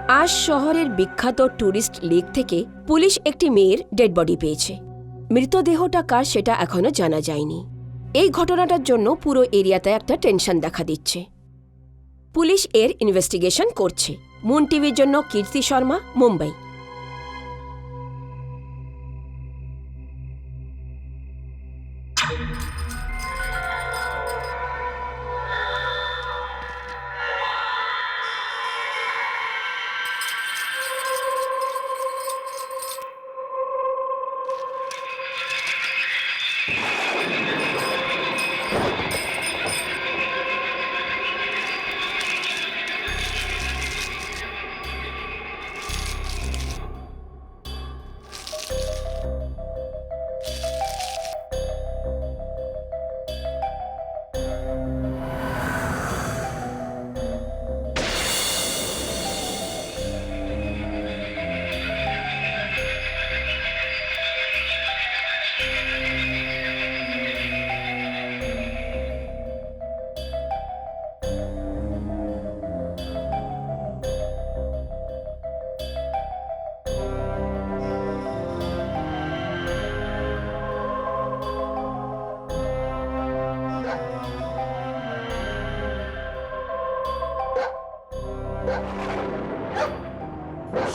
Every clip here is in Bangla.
আজ শহরের বিখ্যাত ট্যুরিস্ট লেক থেকে পুলিশ একটি মেয়ের ডেড বডি পেয়েছে। মৃতদেহটা কার সেটা এখনো জানা যায়নি। এই ঘটনাটার জন্য পুরো এরিয়াতে একটা টেনশন দেখা দিচ্ছে। পুলিশ এর ইনভেস্টিগেশন করছে। মুন টিভির জন্য কীর্তি শর্মা, মুম্বাই।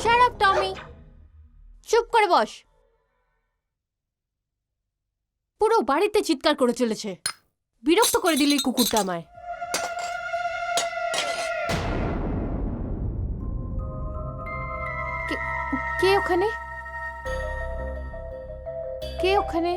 শাট আপ টমি, চুপ করে বস। পুরো বাড়িতে চিৎকার করে চলেছে। বিরক্ত করে দিলি কুকুরটা আমায়। কে ওখানে? কে ওখানে?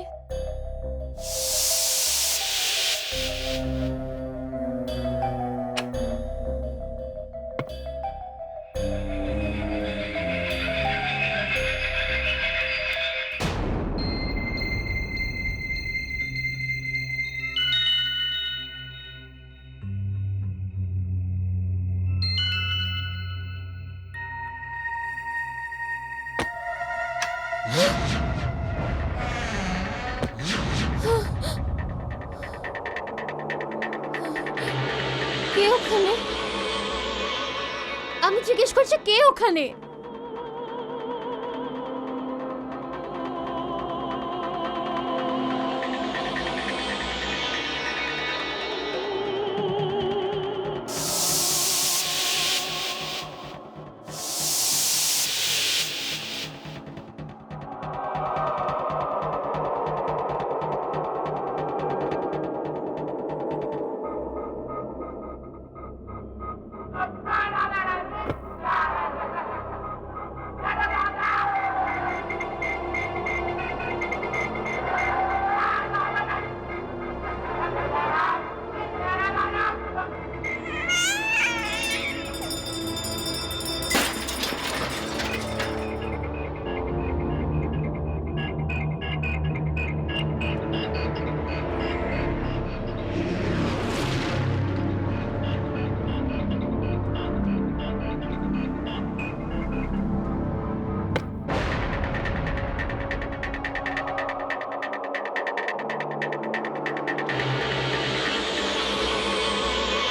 কে ওখানে? আমি জিজ্ঞেস করছি কে ওখানে?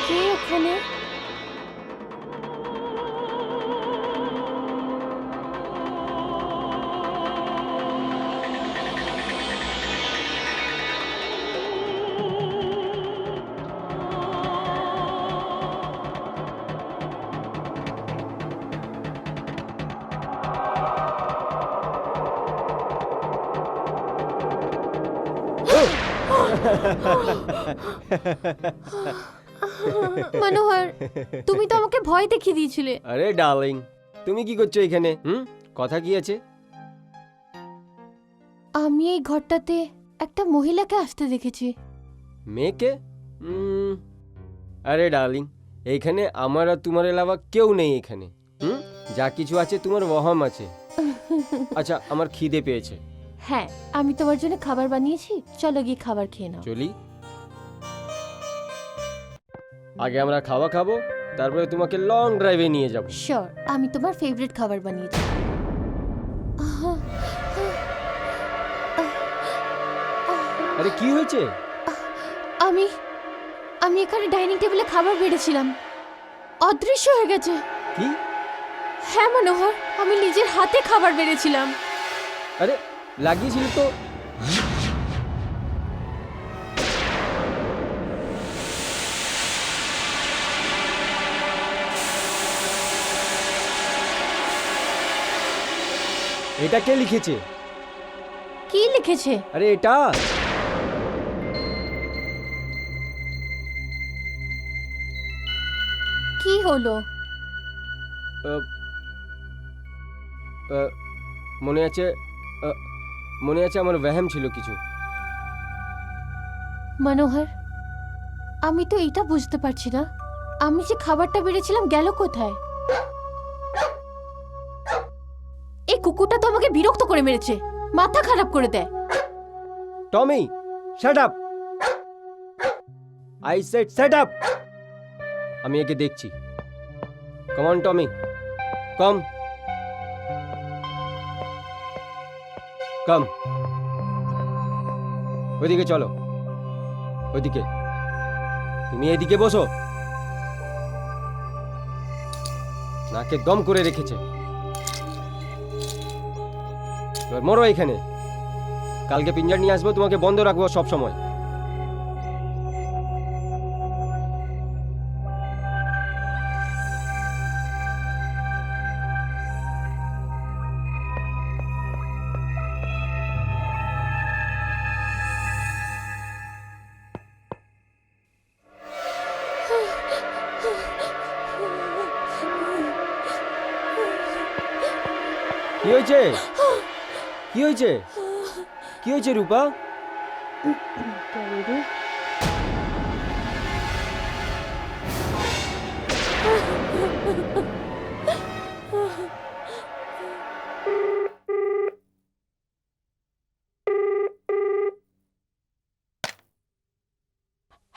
কে ওখানে? মনোহর, তুমি তো আমাকে ভয় দেখিয়ে দিয়েছিলে। আরে ডার্লিং, তুমি কি করছো এখানে? কথা কি আছে? আমি এই ঘরটাতে একটা মহিলাকে আসতে দেখেছি। মেয়েকে? আরে ডার্লিং, এইখানে আমার আর তোমার এলাবা কেউ নেই এখানে। যা কিছু আছে তোমার ওয়াহাম আছে। আচ্ছা, আমার খিদে পেয়েছে। হ্যাঁ, আমি তোমার জন্য খাবার বানিয়েছি, চলো গিয়ে খাবার খেয়ে নাও। চলি। আগে আমরা খাওয়া খাবো, তারপরে তোমাকে লং ড্রাইভে নিয়ে যাব। শিওর, আমি তোমার ফেভারিট খাবার বানিয়েছি। আরে কি হয়েছে? আমি আমি এখানে ডাইনিং টেবিলে খাবার বেড়েছিলাম, অদৃশ্য হয়ে গেছে। কি? হ্যাঁ মনোহর, আমি নিজের হাতে খাবার বেড়েছিলাম। আরে লাগিয়েছিল তো। এটা কে লিখেছে? কি লিখেছে? আরে এটা কি হলো? আহ, আহ, মনে আছে আহ, মনে আছে আমার ব্যায়াম ছিল কিছু। মনোহর, আমি তো এটা বুঝতে পারছি না, আমি যে খাবারটা বেড়েছিলাম গেল কোথায়? এই কুকুরটা তো আমাকে বিরক্ত করে মেরেছে, মাথা খারাপ করে দেয়। Tommy, shut up. I said shut up. আমি একে দেখছি। Come on Tommy, come come. ওইদিকে চলো, ওইদিকে। তুমি এদিকে বসো। নাকে দম করে রেখেছে। এবার মরো এখানে। কালকে পিঞ্জার নিয়ে আসবো, তোমাকে বন্ধ রাখবো সব সময়। কি হয়েছে? কি হয়েছে? কি হয়েছে রূপা?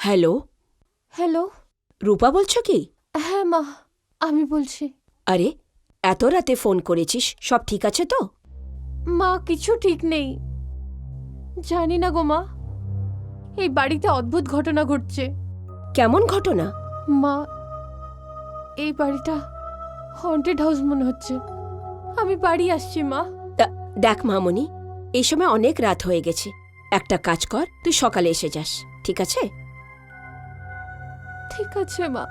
Hello, hello. রূপা বলছো কি? হ্যাঁ মা, আমি বলছি। আরে এত রাতে ফোন করেছিস, সব ঠিক আছে তো? মা, কিছু ঠিক নেই। জানি না গো মা, এই বাড়িতে অদ্ভুত ঘটনা ঘটছে। কেমন ঘটনা? মা, এই বাড়িটা হন্টেড হাউস মনে হচ্ছে। আমি বাড়ি আসছি মা। দেখ মামনি, এই সময় অনেক রাত হয়ে গেছে। একটা কাজ কর, তুই সকালে এসে যাস, ঠিক আছে? ঠিক আছে মা।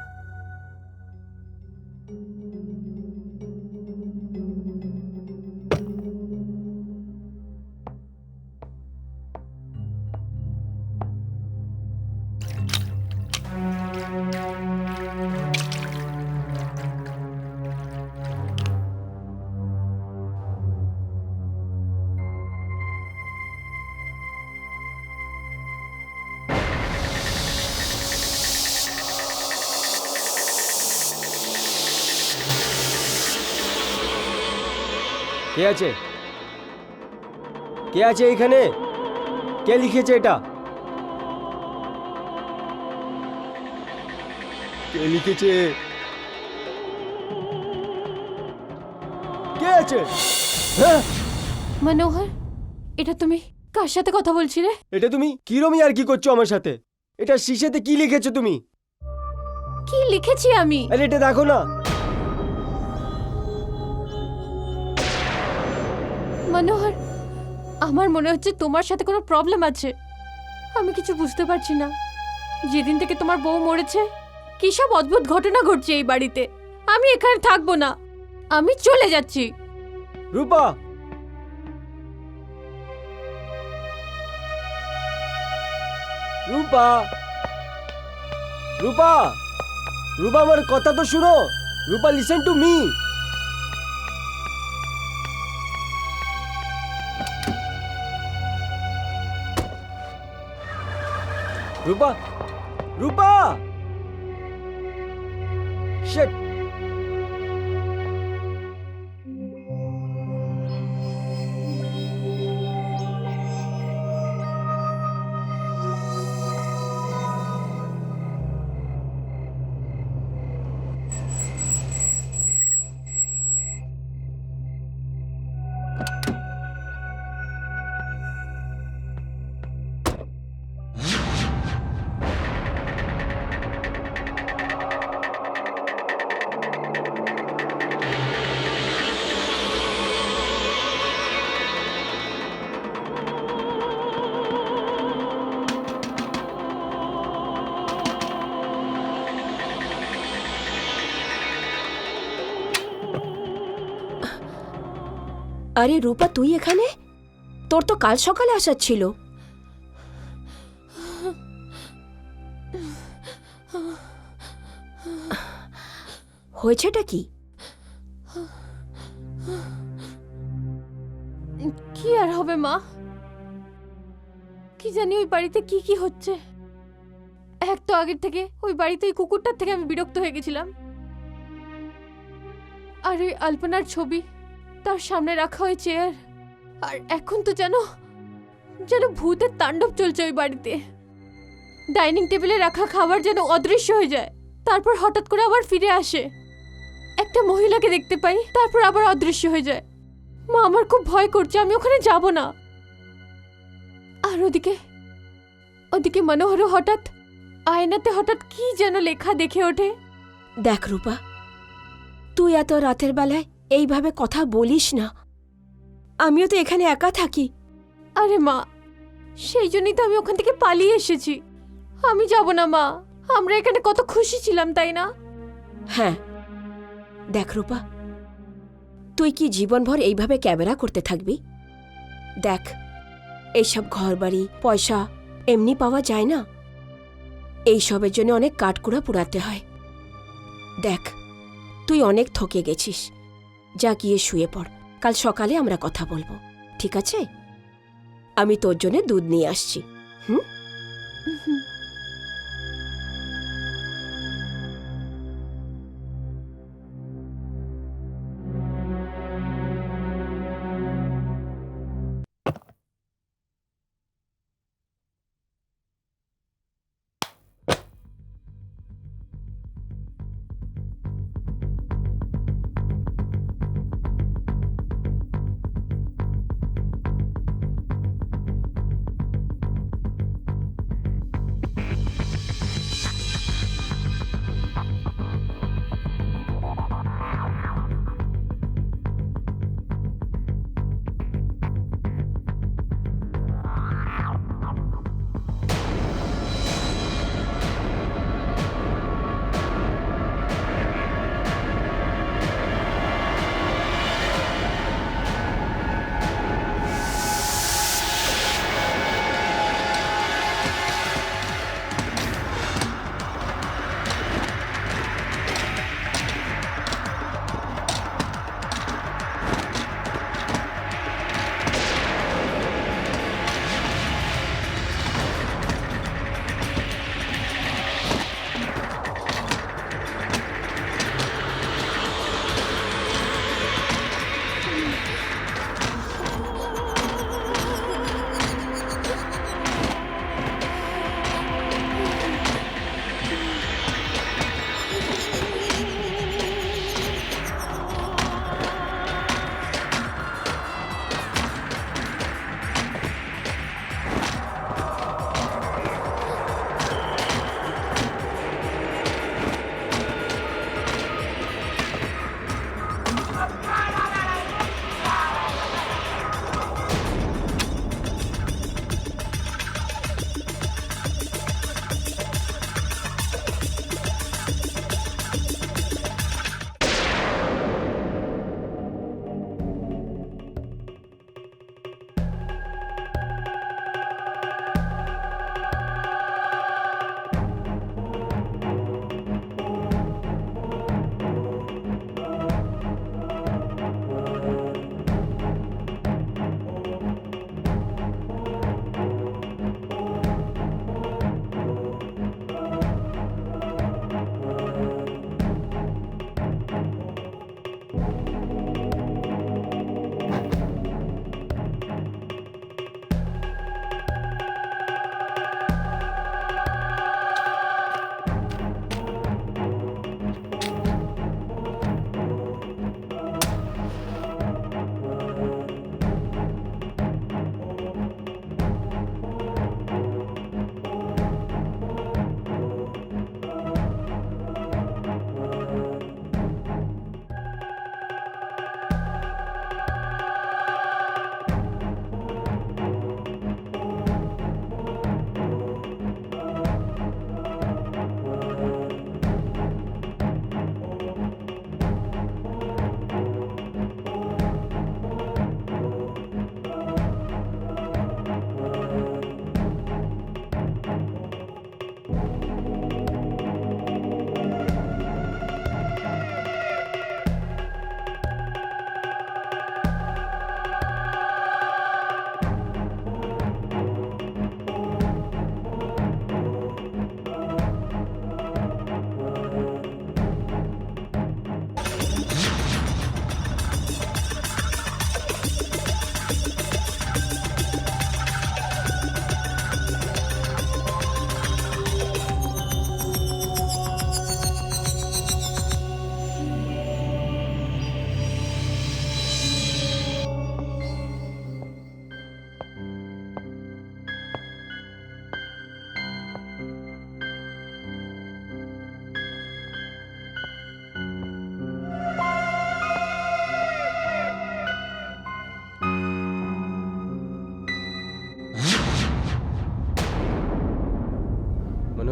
কে আছে? কে আছে এখানে? কে লিখেছে এটা? কে লিখেছে? কে আছে? হ্যাঁ, মনোহর, এটা তুমি কার সাথে কথা বলছিলে? এটা তুমি কিরমি আর কি করছো আমার সাথে? এটা শিশেতে কি লিখেছো তুমি? কি লিখেছি আমি? আরে এটা দেখো না। মনোহর, আমার মনে হচ্ছে তোমার সাথে কোনো প্রবলেম আছে। আমি কিছু বুঝতে পারছি না। যেদিন থেকে তোমার বউ মরেছে, কি সব অদ্ভুত ঘটনা ঘটছে এই বাড়িতে। আমি এখানে থাকবো না, আমি চলে যাচ্ছি। রূপা, রূপা, রূপা, রূপা, আমার কথা তো শুনো। Rupa, listen to me. Rupa, Rupa, shit. আরে রূপা, তুই এখানে? তোর তো কাল সকালে আসার ছিল। হয়েছেটা কি? কি আর হবে মা, কি জানি ওই বাড়িতে কি কি হচ্ছে। এক তো আগের থেকে ওই বাড়িতে ওই কুকুরটার থেকে আমি বিরক্ত হয়ে গেছিলাম। আর ওই আলপনার ছবি, তার সামনে রাখা ওই চেয়ার, আর এখন তো যেন যেন ভূতের তাণ্ডব চলছে ওই বাড়িতে। ডাইনিং টেবিলে রাখা খাবার যেন অদৃশ্য হয়ে যায়, তারপর হঠাৎ করে আবার ফিরে আসে। একটা মহিলাকে দেখতে পাই, তারপর আবার অদৃশ্য হয়ে যায়। মা, আমার খুব ভয় করছে, আমি ওখানে যাব না। আর ওদিকে মনোহরও হঠাৎ আয়নাতে হঠাৎ কি যেন লেখা দেখে ওঠে। দেখ রূপা, তুই এত রাতের বেলায় এইভাবে কথা বলিস না। আমিও তো এখানে একা থাকি। আরে মা, সেই জন্যই তো আমি ওখান থেকে পালিয়ে এসেছি। আমি যাব না মা, আমরা এখানে কত খুশি ছিলাম, তাই না? হ্যাঁ, দেখ রূপা, তুই কি জীবনভর এইভাবে ক্যামেরা করতে থাকবি? দেখ, এইসব ঘরবাড়ি পয়সা এমনি পাওয়া যায় না। এইসবের জন্য অনেক কাঠকুড়া পোড়াতে হয়। দেখ, তুই অনেক থকে গেছিস, যা গিয়ে শুয়ে পড়। কাল সকালে আমরা কথা বলবো, ঠিক আছে? আমি তোর জন্য দুধ নিয়ে আসছি। হুম?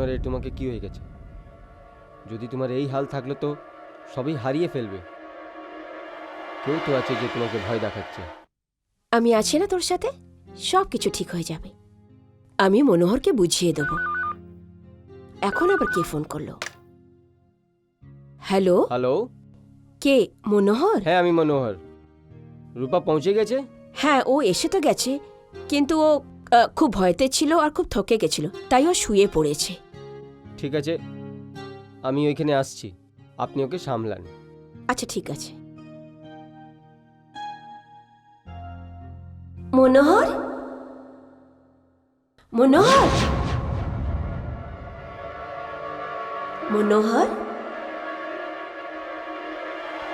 মনোহর, তোমাকে কি হয়ে গেছে? যদি তোমার এই হাল থাকলে তো সবই হারিয়ে ফেলবে। কেউ তো আছে যে তোমাকে ভয় দেখাচ্ছে। আমি আছি না তোর সাথে, সব কিছু ঠিক হয়ে যাবে। আমি মনোহরকে বুঝিয়ে দেব। এখন আবার কে ফোন করলো? Hello, hello. কে? মনোহর? হ্যাঁ, আমি মনোহর। রূপা পৌঁছে গেছে? হ্যাঁ, ও এসে তো গেছে, কিন্তু ও খুব ভয়তে ছিল আর খুব থকে গেছিল, তাই ও শুয়ে পড়েছে। ঠিক আছে, আমি ওইখানে আসছি, আপনি ওকে সামলান। আচ্ছা, ঠিক আছে। মনোহর, মনোহর, মনোহর,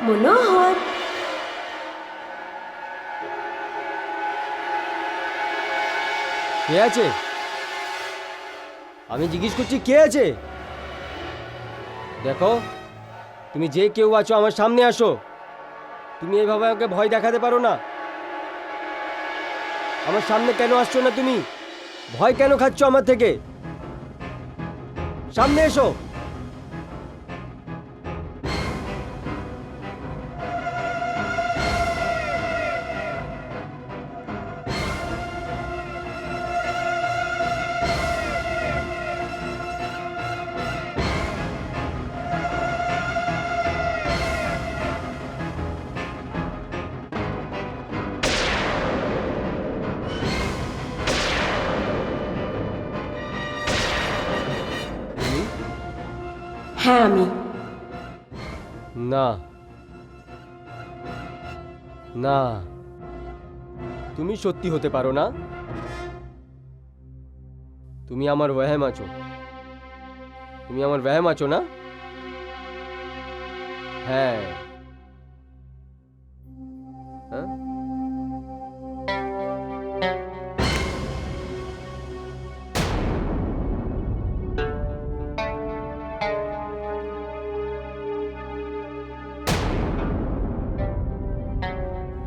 মনোহর। কে আছে? আমি জিজ্ঞেস করছি কে আছে? দেখো, তুমি যে কেউ আছো আমার সামনে আসো। তুমি এইভাবে আমাকে ভয় দেখাতে পারো না। আমার সামনে কেন আসছো না তুমি? ভয় কেন খাচ্ছ আমার থেকে? সামনে এসো। হ্যাঁ, আমি। না না, তুমি সত্যি হতে পারো না। তুমি আমার ওয়াহেম আছো। তুমি আমার ওয়াহেম আছো না? হ্যাঁ। হ্যাঁ?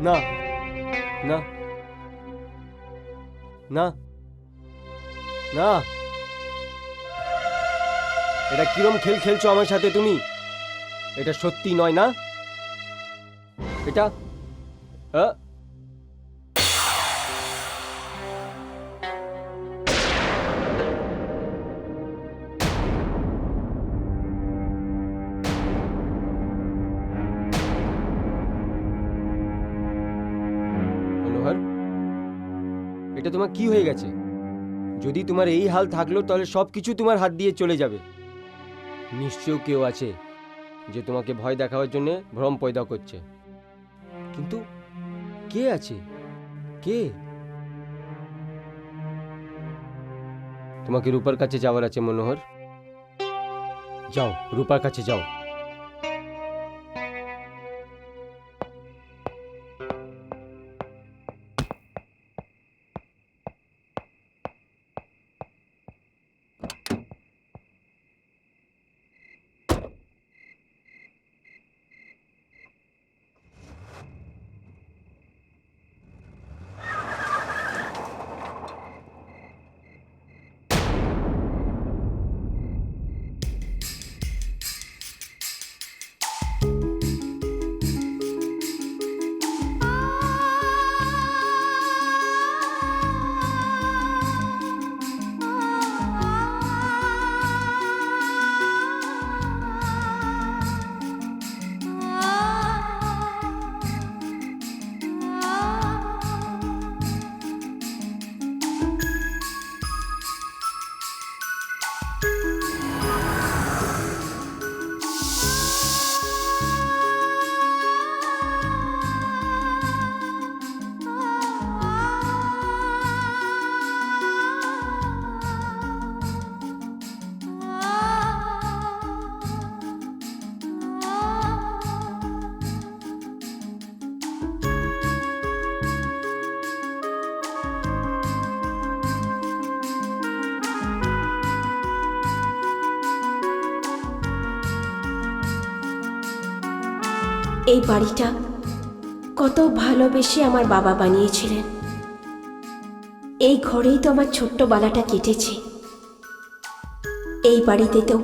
না না না না, এটা কিরম খেল খেলছো আমার সাথে তুমি? এটা সত্যি নয় না? এটা মনোহর, এটা তোমার কি হয়ে গেছে? যদি তোমার এই হাল থাকলো তাহলে সবকিছু তোমার হাত দিয়ে চলে যাবে। নিশ্চয় কেউ আছে যে তোমাকে ভয় দেখাবার জন্য ভ্রম পয়দা করছে, কিন্তু কে আছে? কে? তোমাকে রূপার কাছে যাওয়ার আছে মনোহর। যাও, রূপার কাছে যাও। এই বাড়িটা কত ভালোবেসে আমার বাবা বানিয়েছিলেন। এই ঘরেই তো আমার ছোট্ট বালাটা কেটেছে। এই বাড়িতে তো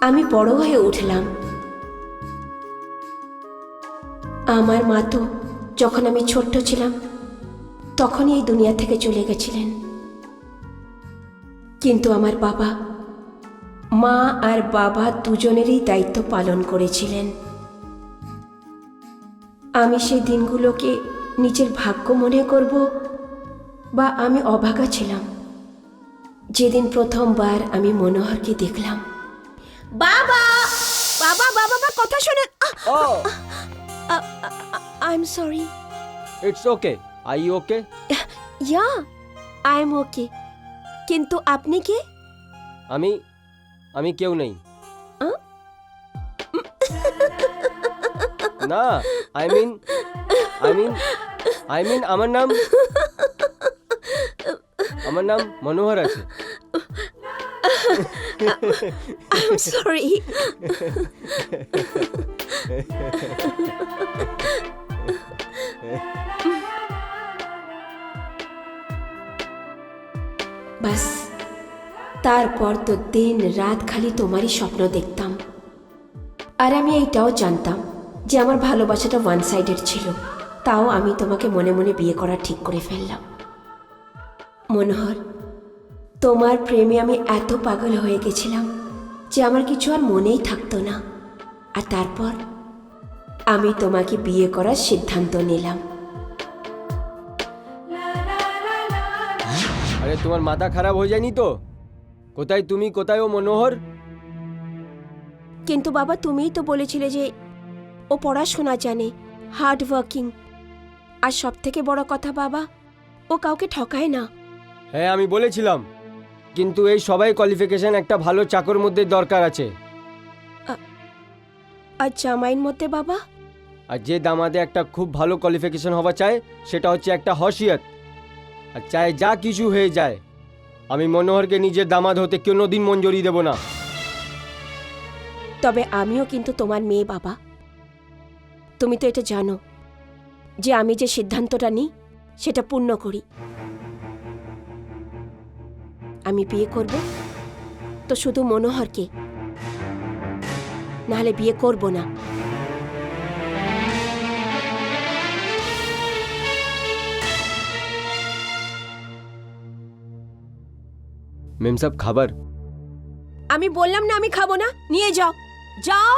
আমি বড় হয়ে উঠলাম। আমার মা তো যখন আমি ছোট্ট ছিলাম তখনই এই দুনিয়া থেকে চলে গেছিলেন, কিন্তু আমার বাবা, মা আর বাবা দুজনেরই দায়িত্ব পালন করেছিলেন। আমি সেই দিনগুলোকে নিজের ভাগ্য মনে করব, বা আমি অভাগা ছিলাম যেদিন প্রথমবার আমি মনোহরকে দেখলাম। বাবা বাবা বাবা বাবা, কথা শোনেন। I am sorry. It's okay. Are you okay? Yeah, I am okay. কিন্তু আপনি কে? আমি কেউ নেই। না, আই মিন আমার নাম মনোহর আছে। I am sorry. বাস, তারপর তো দিন রাত খালি তোমারই স্বপ্ন দেখতাম। আর আমি এইটাও জানতাম যে আমার ভালোবাসাটা ওয়ান সাইডেড ছিল, তাও আমি তোমাকে মনে মনে বিয়ে করা ঠিক করে ফেললাম। মনোহর, তোমার প্রেমে আমি এত পাগল হয়ে গেছিলাম যে আমার কিছু আর মনেই থাকতো না। আর তারপর আমি তোমাকে বিয়ে করার সিদ্ধান্ত নিলাম। আরে তোমার মাথা খারাপ হয়ে যায়নি তো? কোথায় তুমি, কোথায় ও মনোহর? কিন্তু বাবা, তুমিই তো বলেছিলে যে ও পড়াশোনা জানে, হার্ড ওয়ার্কিং, আর সব থেকে বড় কথা বাবা, ও কাউকে ঠকায় না। হ্যাঁ, আমি বলেছিলাম, কিন্তু এই সবাই কোয়ালিফিকেশন একটা ভালো চাকর মধ্যে দরকার আছে। আর জামাইয়ের মধ্যে বাবা? আর যে দামাদে একটা খুব ভালো কোয়ালিফিকেশন হওয়া চায় সেটা হচ্ছে একটা হসিয়ত। আর চাই যা কিছু হয়ে যায়, আমি মনোহরকে নিজের দামাদ হতে কোনোদিন মঞ্জুরি দেব না। তবে আমিও কিন্তু তোমার মেয়ে বাবা। তুমি তো এটা জানো যে আমি যে সিদ্ধান্তটা নিই সেটা পূর্ণ করি। আমি বিয়ে করব তো শুধু মনোহরকে, নাহলে বিয়ে করব না। মেম সাহেব, খাবার। আমি বললাম না আমি খাবো না, নিয়ে যাও যাও।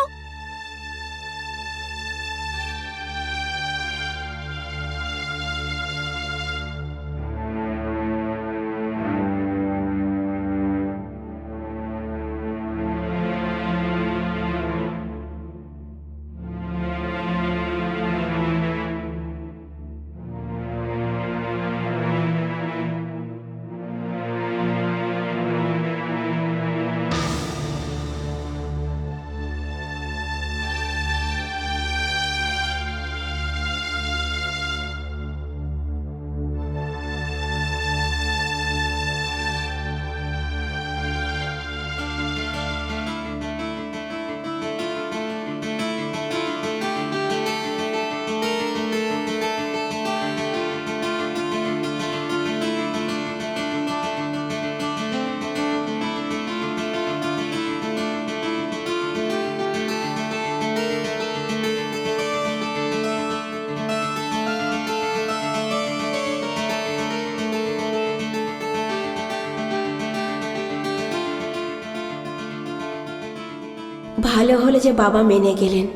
ভালো হলো যে বাবা মেনে গেলেন।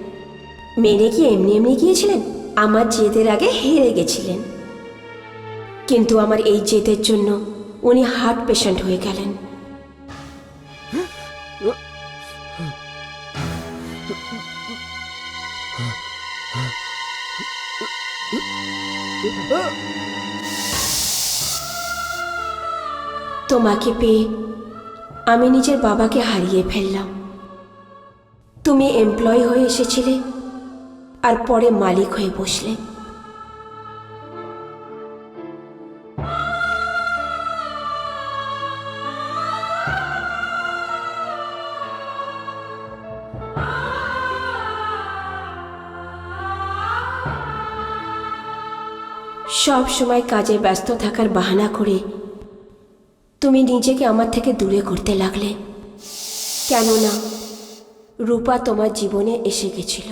মেনে কি এমনি এমনি গিয়েছিলেন? আমার জেদের আগে হেরে গেছিলেন, কিন্তু আমার এই জেদের জন্য উনি হার্ট পেশেন্ট হয়ে গেলেন। তোমাকে পেয়ে আমি নিজের বাবাকে হারিয়ে ফেললাম। তুমি এমপ্লয়ি হয়ে এসেছিলে আর পরে মালিক হয়ে বসলে। সব সময় কাজে ব্যস্ত থাকার বাহানা করে তুমি নিজেকে আমার থেকে দূরে করতে লাগলে। কেননা রূপা তোমার জীবনে এসে গেছিল।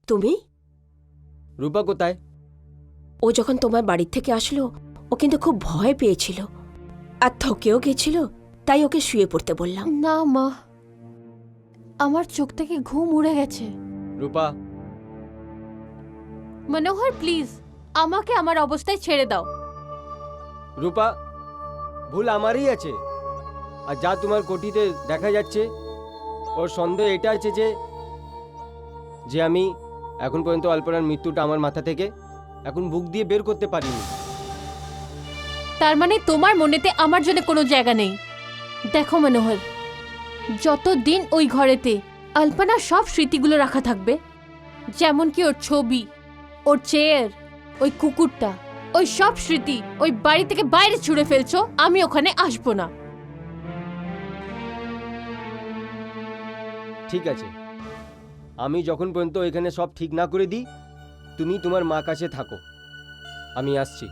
তুমি? রূপা কোথায়? ও যখন তোমার বাড়ির থেকে আসলো ও কিন্তু খুব ভয় পেয়েছিল আর থকেও গেছিল, তাই ওকে শুয়ে পড়তে বললাম। না মা, আমার চোখ থেকে ঘুম উড়ে গেছে। রূপা, মনোহর প্লিজ আমাকে আমার অবস্থায় ছেড়ে দাও। রূপা, ভুল আমারই আছে। আর যা তোমার কোটিতে দেখা যাচ্ছে ওর সন্দেহ এটা আছে যে আমি এখন পর্যন্ত অল্পনার মৃত্যুটা আমার মাথা থেকে এখন বুক দিয়ে বের করতে পারিনি। তার মানে তোমার মনেতে আমার জন্য কোনো জায়গা নেই। দেখো মনোহর, যতদিন ওই ঘরেতে আলপনার সব স্মৃতিগুলো রাখা থাকবে, যেমন কি ওর ছবি, ওর চেয়ার, ওই কুকুরটা, ওই সব স্মৃতি ওই বাড়ি থেকে বাইরে ছুঁড়ে ফেলছো, আমি ওখানে আসবো না। ঠিক আছে, আমি যখন পর্যন্ত এখানে সব ঠিক না করে দিই তুমি তোমার মা কাছে থাকো, আমি আসছি।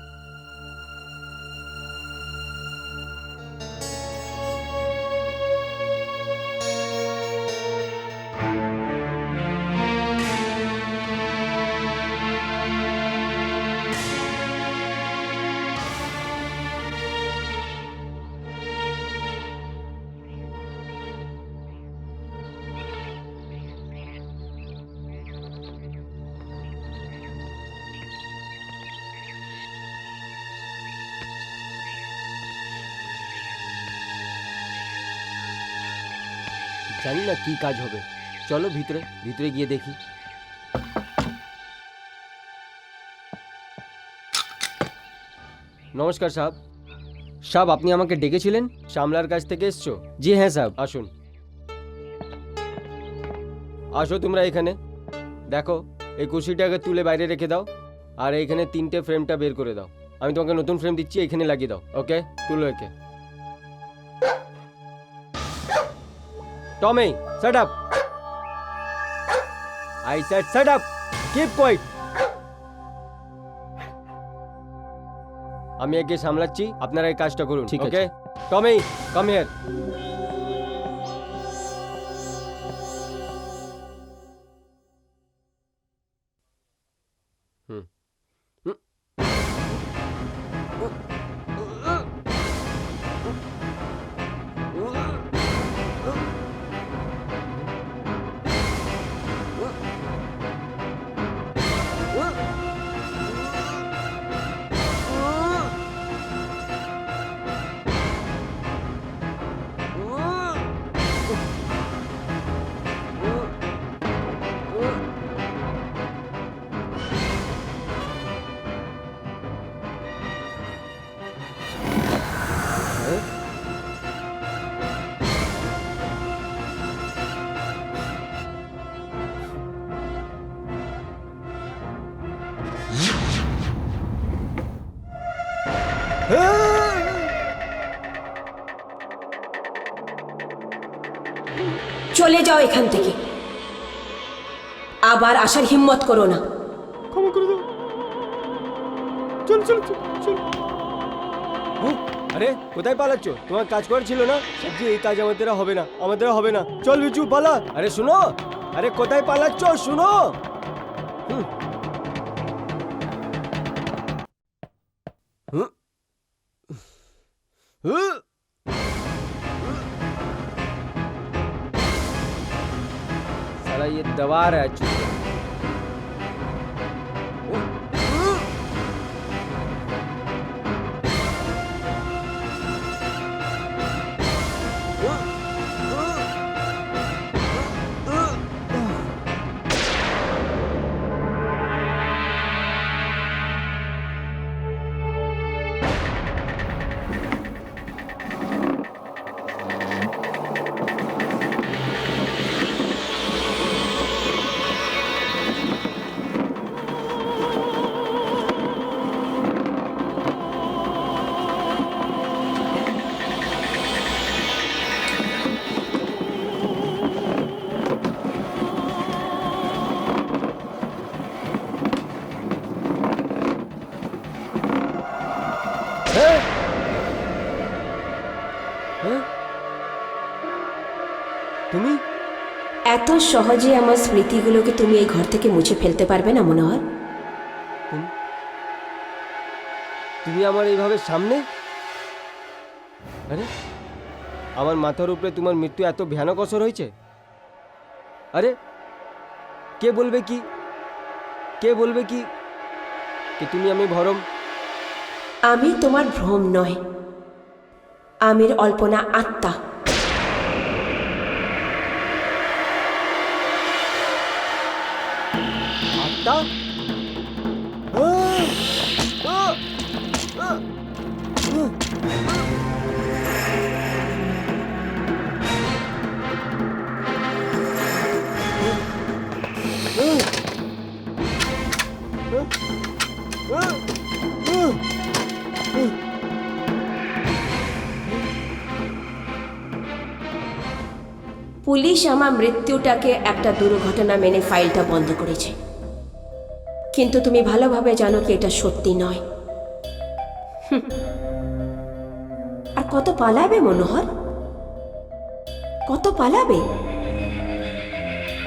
জানি না কি কাজ হবে, চলো ভিতরে ভিতরে গিয়ে দেখি। নমস্কার সাহেব। সাহেব, আপনি আমাকে ডেকেছিলেন? শ্যামলার কাছ থেকে এসছো? জি হ্যাঁ সাহেব, আসুন। আসো তোমরা এখানে। দেখো, এই কুর্সিটাকে তুলে বাইরে রেখে দাও আর এইখানে 3টে ফ্রেমটা বের করে দাও। আমি তোমাকে নতুন ফ্রেম দিচ্ছি, এখানে লাগিয়ে দাও। ওকে, তুলো একে। Tommy, shut up! I said shut up! Keep quiet! আমি একে সামলাচ্ছি, আপনারা এই কাজটা করুন। ঠিক আছে। ওকে, টমি, কাম হিয়ার। চলে যাও এখান থেকে, আবার আসার হিম্মত করো না। ক্ষমা করে দাও। চল চল চল চল। আরে কোথায় পালাচ্ছ? তোমার কাজ করার ছিল না? সবজি, এই কাজ আমাদের দ্বারা হবে না, আমাদের দ্বারা হবে না। চল বিচু, পালা। আরে শুনো, আরে কোথায় পালাচ্ছ? শুনো। साला ये दबा रहा है चूहे। এত সহজে আমার স্মৃতিগুলোকে তুমি এই ঘর থেকে মুছে ফেলতে পারবে না মনোহর। তুমি আমার এইভাবে সামনে? আরে আমার মাথার উপরে তোমার মৃত্যু এত ভয়ানক অসর হয়েছে? আরে কে বলবে কি कि তুমি আমি ভরম? আমি তোমার ভ্রম নয়, আমির অল্পনা আত্মা। আত্মা? পুলিশ আমার মৃত্যুটাকে একটা দুর্ঘটনা মেনে ফাইলটা বন্ধ করেছে, কিন্তু তুমি ভালোভাবে জানো কি এটা সত্যি নয়। আর কত পালাবে মনোহর, কত পালাবে?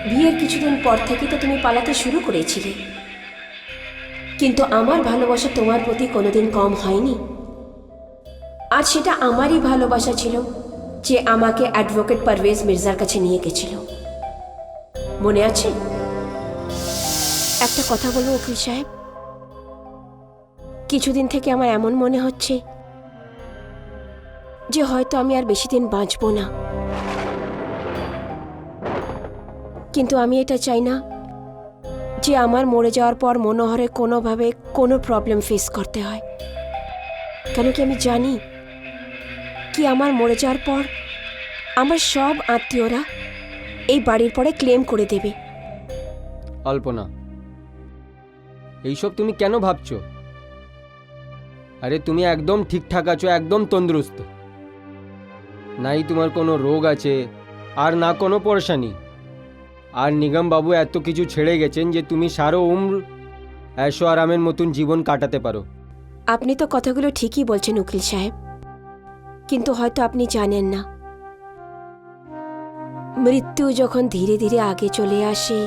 বিয়ের কিছুদিন পর থেকে তো তুমি পালাতে শুরু করেছিলে, কিন্তু আমার ভালোবাসা তোমার প্রতি কোনোদিন কম হয়নি। আর সেটা আমারই ভালোবাসা ছিল যে আমাকে অ্যাডভোকেট পারভেজ মির্জার কাছে নিয়ে গেছিল, মনে আছে? একটা কথা বলবো উকিল সাহেব, কিছুদিন থেকে আমার এমন মনে হচ্ছে যে হয়তো আমি আর বেশি দিন বাঁচব না, কিন্তু আমি এটা চাই না যে আমার মরে যাওয়ার পর মনোহরে কোনোভাবে কোনো প্রবলেম ফেস করতে হয়। কেন কি আমি জানি কি আমার মরে যাওয়ার পর আমার সব আত্মীয়রা এই বাড়ির পরে ক্লেম করে দেবে। অল্পনা, এইসব তুমি কেন ভাবছো? আরে তুমি একদম ঠিকঠাক আছো, একদম তন্দুরুস্ত। নাই তোমার কোনো রোগ আছে আর না কোনো পরেশানি। আর নিগম বাবু এত কিছু ছেড়ে গেছেন যে তুমি সারা উম্র ऐशो আরামের মতন জীবন কাটাতে পারো। আপনি তো কথাগুলো ঠিকই বলছেন উকিল সাহেব, কিন্তু হয়তো আপনি জানেন না, মৃত্যু যখন ধীরে ধীরে আগে চলে আসে,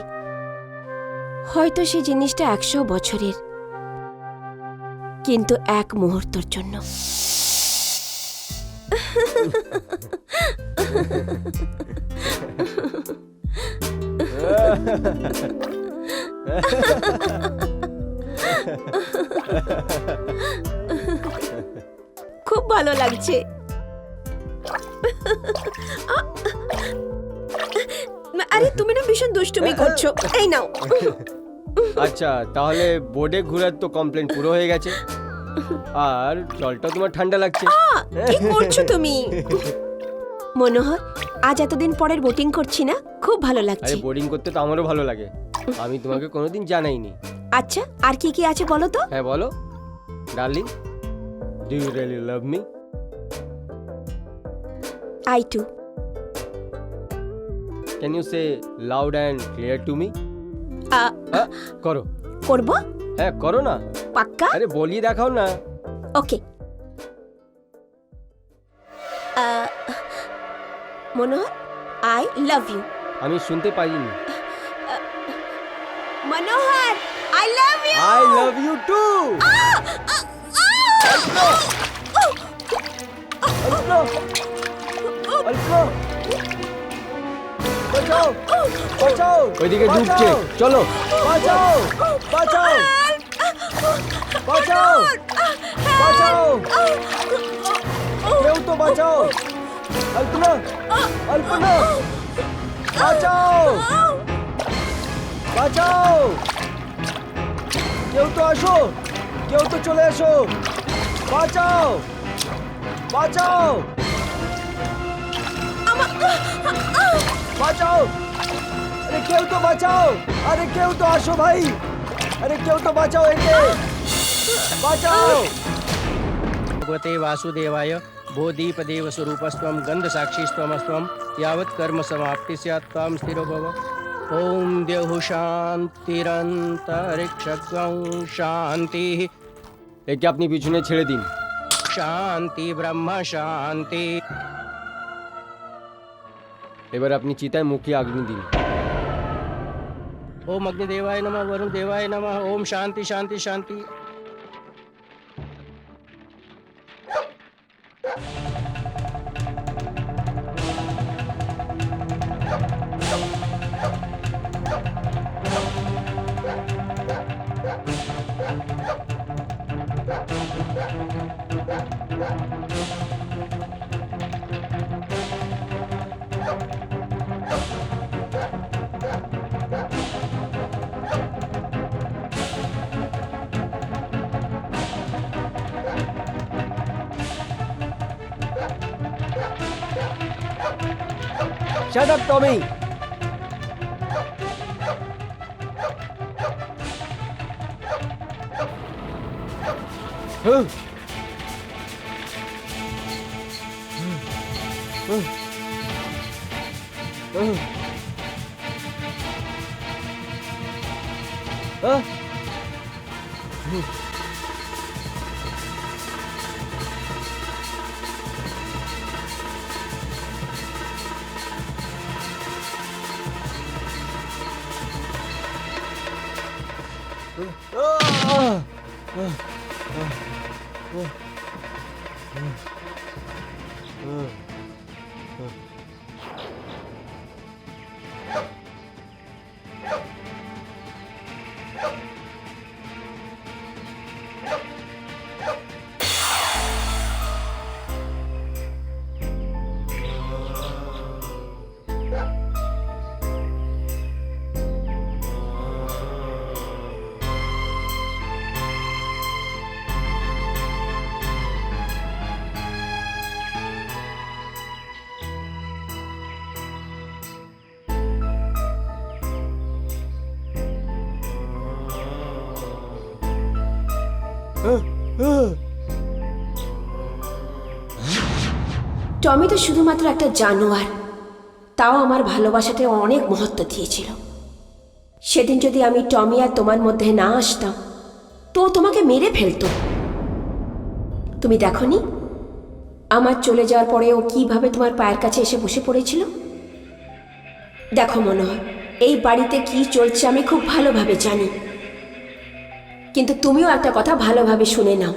হয়তো সেই জিনিসটা 100 বছরের, কিন্তু এক মুহূর্তের জন্য। খুব ভালো লাগছে। আরে তুমি না ভীষণ দুষ্টুমি করছো, এই নাও। আচ্ছা, তাহলে বোর্ডে ঘোরার তো কমপ্লেন পুরো হয়ে গেছে, আর জলটা তোমার ঠান্ডা লাগছে। কি করছো তুমি? মনোহর, আজ এতদিন পরের বোটিং করছি না, খুব ভালো আরে লাগছে। বোর্ডিং করতে তো আমারও ভালো লাগে, আমি তোমাকে কোনোদিন জানাইনি। আচ্ছা, আর কি কি আছে বলো তো? হ্যাঁ বলো darling, do you really love me? I too. Can you say loud and clear to me? করো। করব? হ্যাঁ করো না। পাক্কা? আরে বলিয়ে দেখাও না। Okay. Manohar, I love you. আমি শুনতে পাইনি। Manohar, I love you. I love you too. বাঁচাও, বাঁচাও, ওইদিকে ডুবছে, চলো। বাঁচাও, বাঁচাও, বাঁচাও, বাঁচাও, কেউ তো বাঁচাও। অল্পনা, অল্পনা, বাঁচাও, বাঁচাও, কেউ তো আসো, কেউ তো চলে আসো, বাঁচাও, বাঁচাও, বাঁচাও, আরে কেউ তো বাঁচাও, আরে কেউ তো আসো ভাই, আরে কেউ তো বাঁচাও একে, বাঁচাও। भगवते वासुदेवाय भूदीपदेव स्वरूपस्त्वं गन्धसाक्षीस्त्वमस्त्वं यावत् कर्म समाप्ति स्यात् त्वां स्थिरो भव। ओम देव शान्तिरन्तरिक्षं शान्तिः। একে আপনি পিছনে ছেড়ে দিন। शान्ति ब्रह्म शान्ति। এবার আপনি চিতায় মুখে আগুন দিন। ओम अग्निदेवाय नमः, वरुण देवाय नमः। ओम शांति शांति शांति। Shut up, Tommy! Huh? টমি তো শুধুমাত্র একটা জানোয়ার, তাও আমার ভালোবাসাতে অনেক মহত্ব দিয়েছিল। সেদিন যদি আমি টমি আর তোমার মধ্যে না আসতাম তো ও তোমাকে মেরে ফেলতো। তুমি দেখোনি আমার চলে যাওয়ার পরে ও কিভাবে তোমার পায়ের কাছে এসে বসে পড়েছিল? দেখো মনোহর, এই বাড়িতে কি চলছে আমি খুব ভালোভাবে জানি, কিন্তু তুমিও একটা কথা ভালোভাবে শুনে নাও।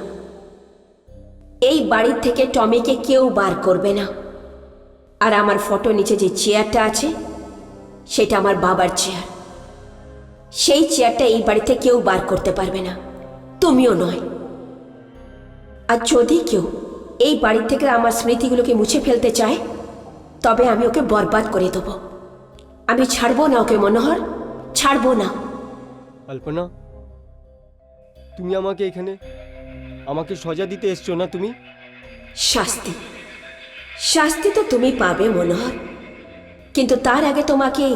এই বাড়ির থেকে টমিকে কেউ বার করবে না। আর আমার ফটো নিচে যে চেয়ারটা আছে সেটা আমার বাবার চেয়ার। সেই চেয়ারটা এই বাড়িতে কেউ বার করতে পারবে না, তুমিও নয়। আর যদি কেউ এই বাড়ি থেকে আমার স্মৃতিগুলোকে মুছে ফেলতে চায় তবে আমি ওকে বরবাদ করে দেবো। আমি ছাড়বো না ওকে মনোহর, ছাড়বো না। কল্পনা, তুমি আমাকে এখানে আমাকে সজা দিতে এসছো না? তুমি শাস্তি শাস্তি তো তুমি পাবে মনোহর, কিন্তু তার আগে তোমাকে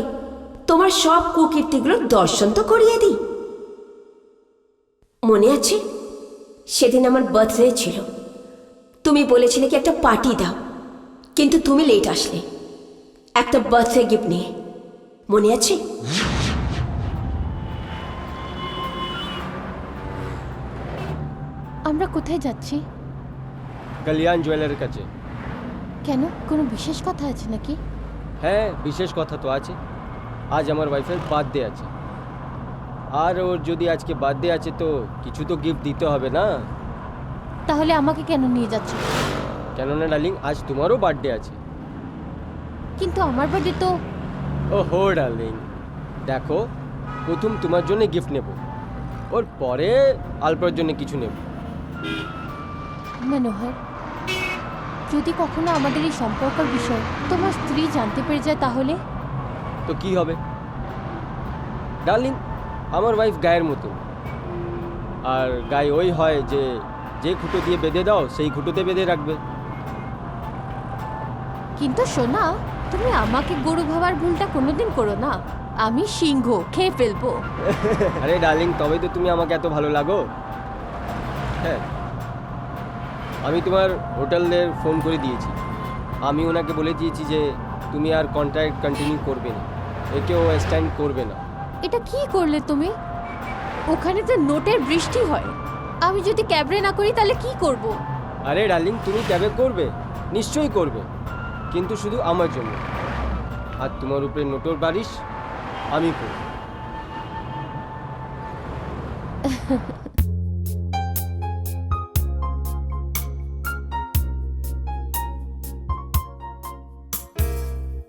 তোমার সব কুকীর্তিগুলো দর্শন তো করিয়ে দিই। মনে আছে সেদিন আমার বার্থডে ছিল, তুমি বলেছিলে কি একটা পার্টি দাও, কিন্তু তুমি লেট আসলে একটা বার্থডে গিফট নিয়ে, মনে আছে? আমরা কোথায় যাচ্ছি? কল্যাণ জুয়েলারের কাছে। কেন, কোনো বিশেষ কথা আছে নাকি? হ্যাঁ, বিশেষ কথা তো আছে। আজ আমার ওয়াইফের বার্থডে আছে, আর ওর যদি আজকে বার্থডে আছে তো কিছু তো গিফট দিতে হবে না? তাহলে আমাকে কেন নিয়ে যাচ্ছ? কেননা ডার্লিং, আজ তোমারও বার্থডে আছে। কিন্তু আমার বার্থডে তো। ওহো ডার্লিং, দেখো, প্রথম তোমার জন্য গিফট নেব, ওর পরে আলপনার জন্য কিছু নেব। মনোহর, যদি কখনো আমাদের এই সম্পর্কের বিষয় তোমার স্ত্রী জানতে পেরে যায় তাহলে? তো কি হবে ডার্লিং, আমার ওয়াইফ গায়ের মতো, আর গায়ে ওই হয় যে যে খুঁটো দিয়ে বেঁধে দাও সেই খুঁটোতে বেঁধে রাখবে। কিন্তু শোনা, তুমি আমাকে গরু ভাবার ভুলটা কোনোদিন করো না। আমি সিংহ, খেয়ে ফেলবো। আরে ডার্লিং, তবে তো তুমি আমাকে এত ভালো লাগো। হ্যাঁ, আমি তোমার হোটেলের ফোন করে দিয়েছি, আমি ওনাকে বলে দিয়েছি যে তুমি আর কন্ট্রাক্ট কন্টিনিউ করবে না, একেও এক্সটেন্ড করবে না। এটা কি করলে তুমি? ওখানে তো নোটের বৃষ্টি হয়, আমি যদি ক্যাবরে না করি তাহলে কি করব? আরে ডার্লিং, তুমি ক্যাবে করবে, নিশ্চয়ই করবে, কিন্তু শুধু আমার জন্য। আর তোমার উপরে নোটের বারিশ আমি করব।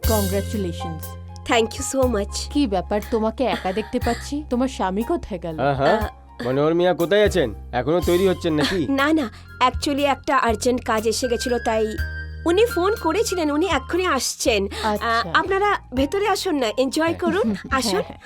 Congratulations. Thank you so much. কি ব্যাপার, তোমাকে একা দেখতে পাচ্ছি, তোমার স্বামী কোথায় গেল? হ্যাঁ, মনোহর মিয়া কোথায় আছেন? এখনো তৈরি হচ্ছেন নাকি? না না, অ্যাকচুয়ালি একটা আর্জেন্ট কাজ এসে গেছিল, তাই উনি ফোন করেছিলেন, উনি এক্ষুনি আসছেন। আচ্ছা। আপনারা ভেতরে আসুন না, এনজয় করুন, আসুন। হ্যাঁ,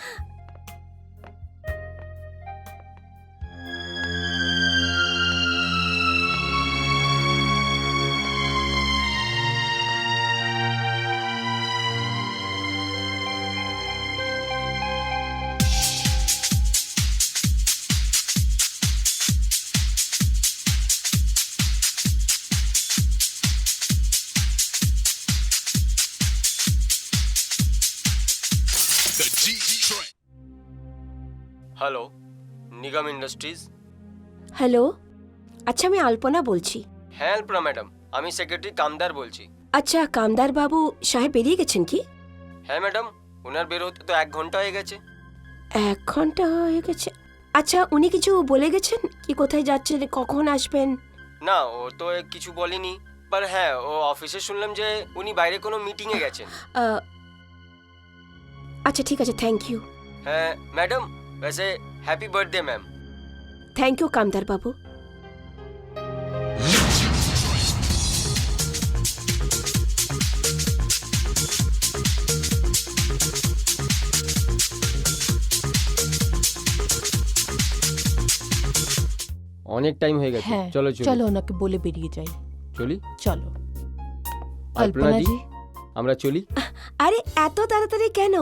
হ্যালো, নিগম ইন্ডাস্ট্রিজ। হ্যালো, আচ্ছা আমি আলপনা বলছি। হ্যাঁ আলপনা ম্যাডাম, আমি সেক্রেটারি কামদার বলছি। আচ্ছা, কামদার বাবু সাহেব বেরিয়ে গেছেন কি? হ্যাঁ ম্যাডাম, ওনার বের হতে তো 1 ঘন্টা হয়ে গেছে। 1 ঘন্টা হয়ে গেছে? আচ্ছা, উনি কিছু বলে গেছেন কি কোথায় যাচ্ছেন, কখন আসবেন? না, ও তো কিছু বলেনি, पर হ্যাঁ ও অফিসে শুনলাম যে উনি বাইরে কোনো মিটিংয়ে গেছেন। আচ্ছা ঠিক আছে, থ্যাংক ইউ। হ্যাঁ ম্যাডাম, वैसे happy birthday ma'am. Thank you Kamdar বাবু। অনেক টাইম হয়ে গেছে, হ্যাঁ, চলো চলো চলো ওনাকে বলে বেরিয়ে যাই। চলি। চলো আলপনা জি, আমরা চলি। আরে এত তাড়াতাড়ি কেন?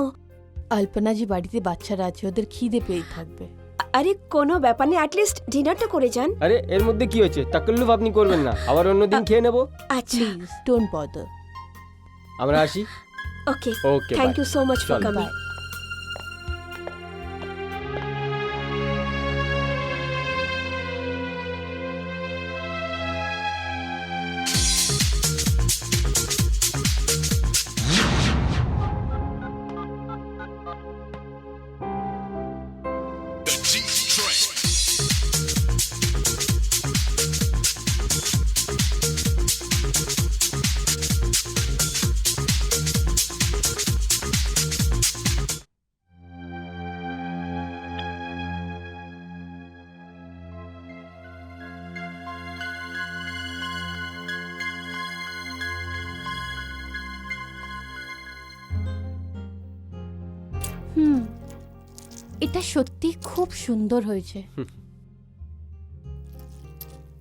আলপনাজি বাড়িতে বাচ্চারা আছে, ওদের খিদে পেয়ে থাকবে। আরে কোনো ব্যাপার নেই, অ্যাটলিস্ট ডিনারটা করে যান। আরে এর মধ্যে কি হয়েছে, তাকল্লুফ আপনি করবেন না, আবার অন্যদিন খেয়ে নেব। আচ্ছা, প্লিজ ডোন্ট বদার। আমরা আসি। Okay okay, thank you so much for চলো, কামিং। বাই। এটা সত্যি খুব সুন্দর হয়েছে।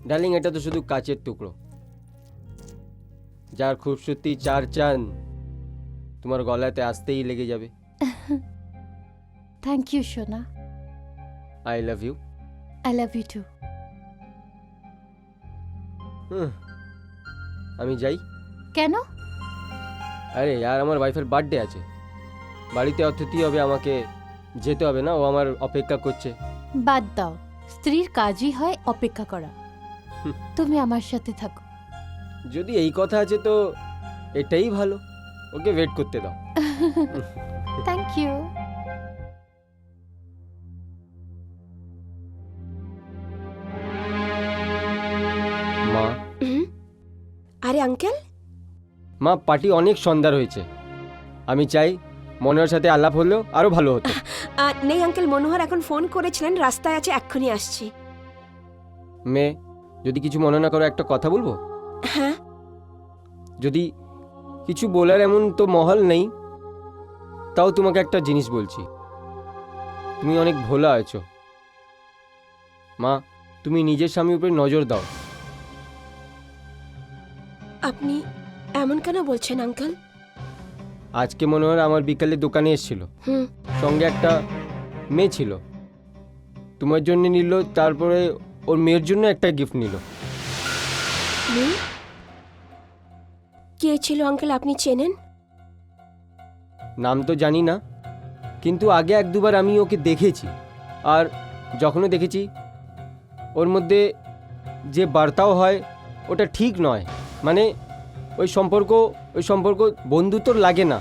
ডার্লিং, এটা তো শুধু কাচের টুকরো, যার খুবসূরতি 4 চাঁদ তোমার গলাতে আসতেই লেগে যাবে। থ্যাংক ইউ সোনা। I love you. I love you too. আমি যাই। কেন? আরে यार, আমার ওয়াইফের বার্থডে আছে, বাড়িতে অতিথি হবে, আমাকে যেতে হবে না? ও আমার অপেক্ষা করছে। বাদ দাও, স্ত্রীর কাজই হয় অপেক্ষা করা। তুমি আমার সাথে থাকো। যদি এই কথা আছে তো এটাই ভালো, ওকে ওয়েট করতে দাও। Thank you. মা, আরে আঙ্কেল, মা পার্টি অনেক সুন্দর হয়েছে, আমি চাই মনোহর সাথে আলাপ হলেও আরো ভালো হতো। নেই আঙ্কেল, মনোহর এখন ফোন করেছিলেন, রাস্তায় আছে, এক্ষুনি আসছি। মেয়ে, যদি কিছু মনে না করো একটা কথা বলবো? হ্যাঁ। যদি কিছু বলার এমন তো মহল নেই, তাও তোমাকে একটা জিনিস বলছি, তুমি অনেক ভোলা আছো মা, তুমি নিজের স্বামীর উপরে নজর দাও। আপনি এমন কেন বলছেন আঙ্কেল? আজকে মনোহর আমার বিকালে দোকানে এসেছিল, হুম। সঙ্গে একটা মেয়ে ছিল, তোমার জন্য নিল, তারপরে ওর মেয়ের জন্য একটা গিফট নিল। মেয়ে? কে ছিল আঙ্কেল, আপনি চেনেন? নাম তো জানি না, কিন্তু আগে 1-2 বার আমি ওকে দেখেছি, আর যখনও দেখেছি ওর মধ্যে যে বার্তাও হয় ওটা ঠিক নয়, মানে ওই সম্পর্ক বন্ধুত্বর লাগে না।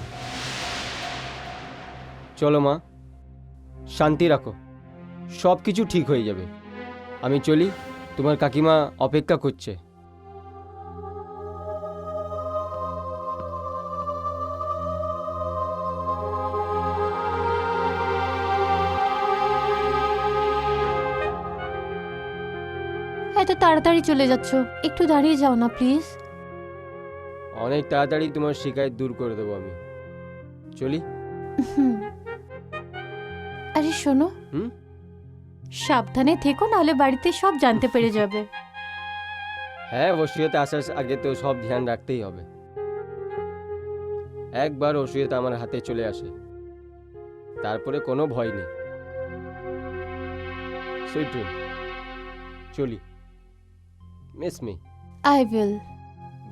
চলো মা, শান্তি রাখো, সব কিছু ঠিক হয়ে যাবে। আমি চলি, তোমার কাকিমা অপেক্ষা করছে। এত তাড়াতাড়ি চলে যাচ্ছ, একটু দাঁড়িয়ে যাও না প্লিজ। অনেক তাড়াতাড়ি তোমার শিকায়ত দূর করে দেবো আমি। চলি। হুম। আরে শোনো, হুম? সাবধানে থেকো, নাহলে বাড়িতে সব জানতে পেরে যাবে। হ্যাঁ, ওসিয়তে আসার আগে তো সব ধ্যান রাখতেই হবে। একবার ওসিয়ত আমার হাতে চলে আসে, তারপরে কোনো ভয় নেই। Sweet dream. চলি। Miss me. I will.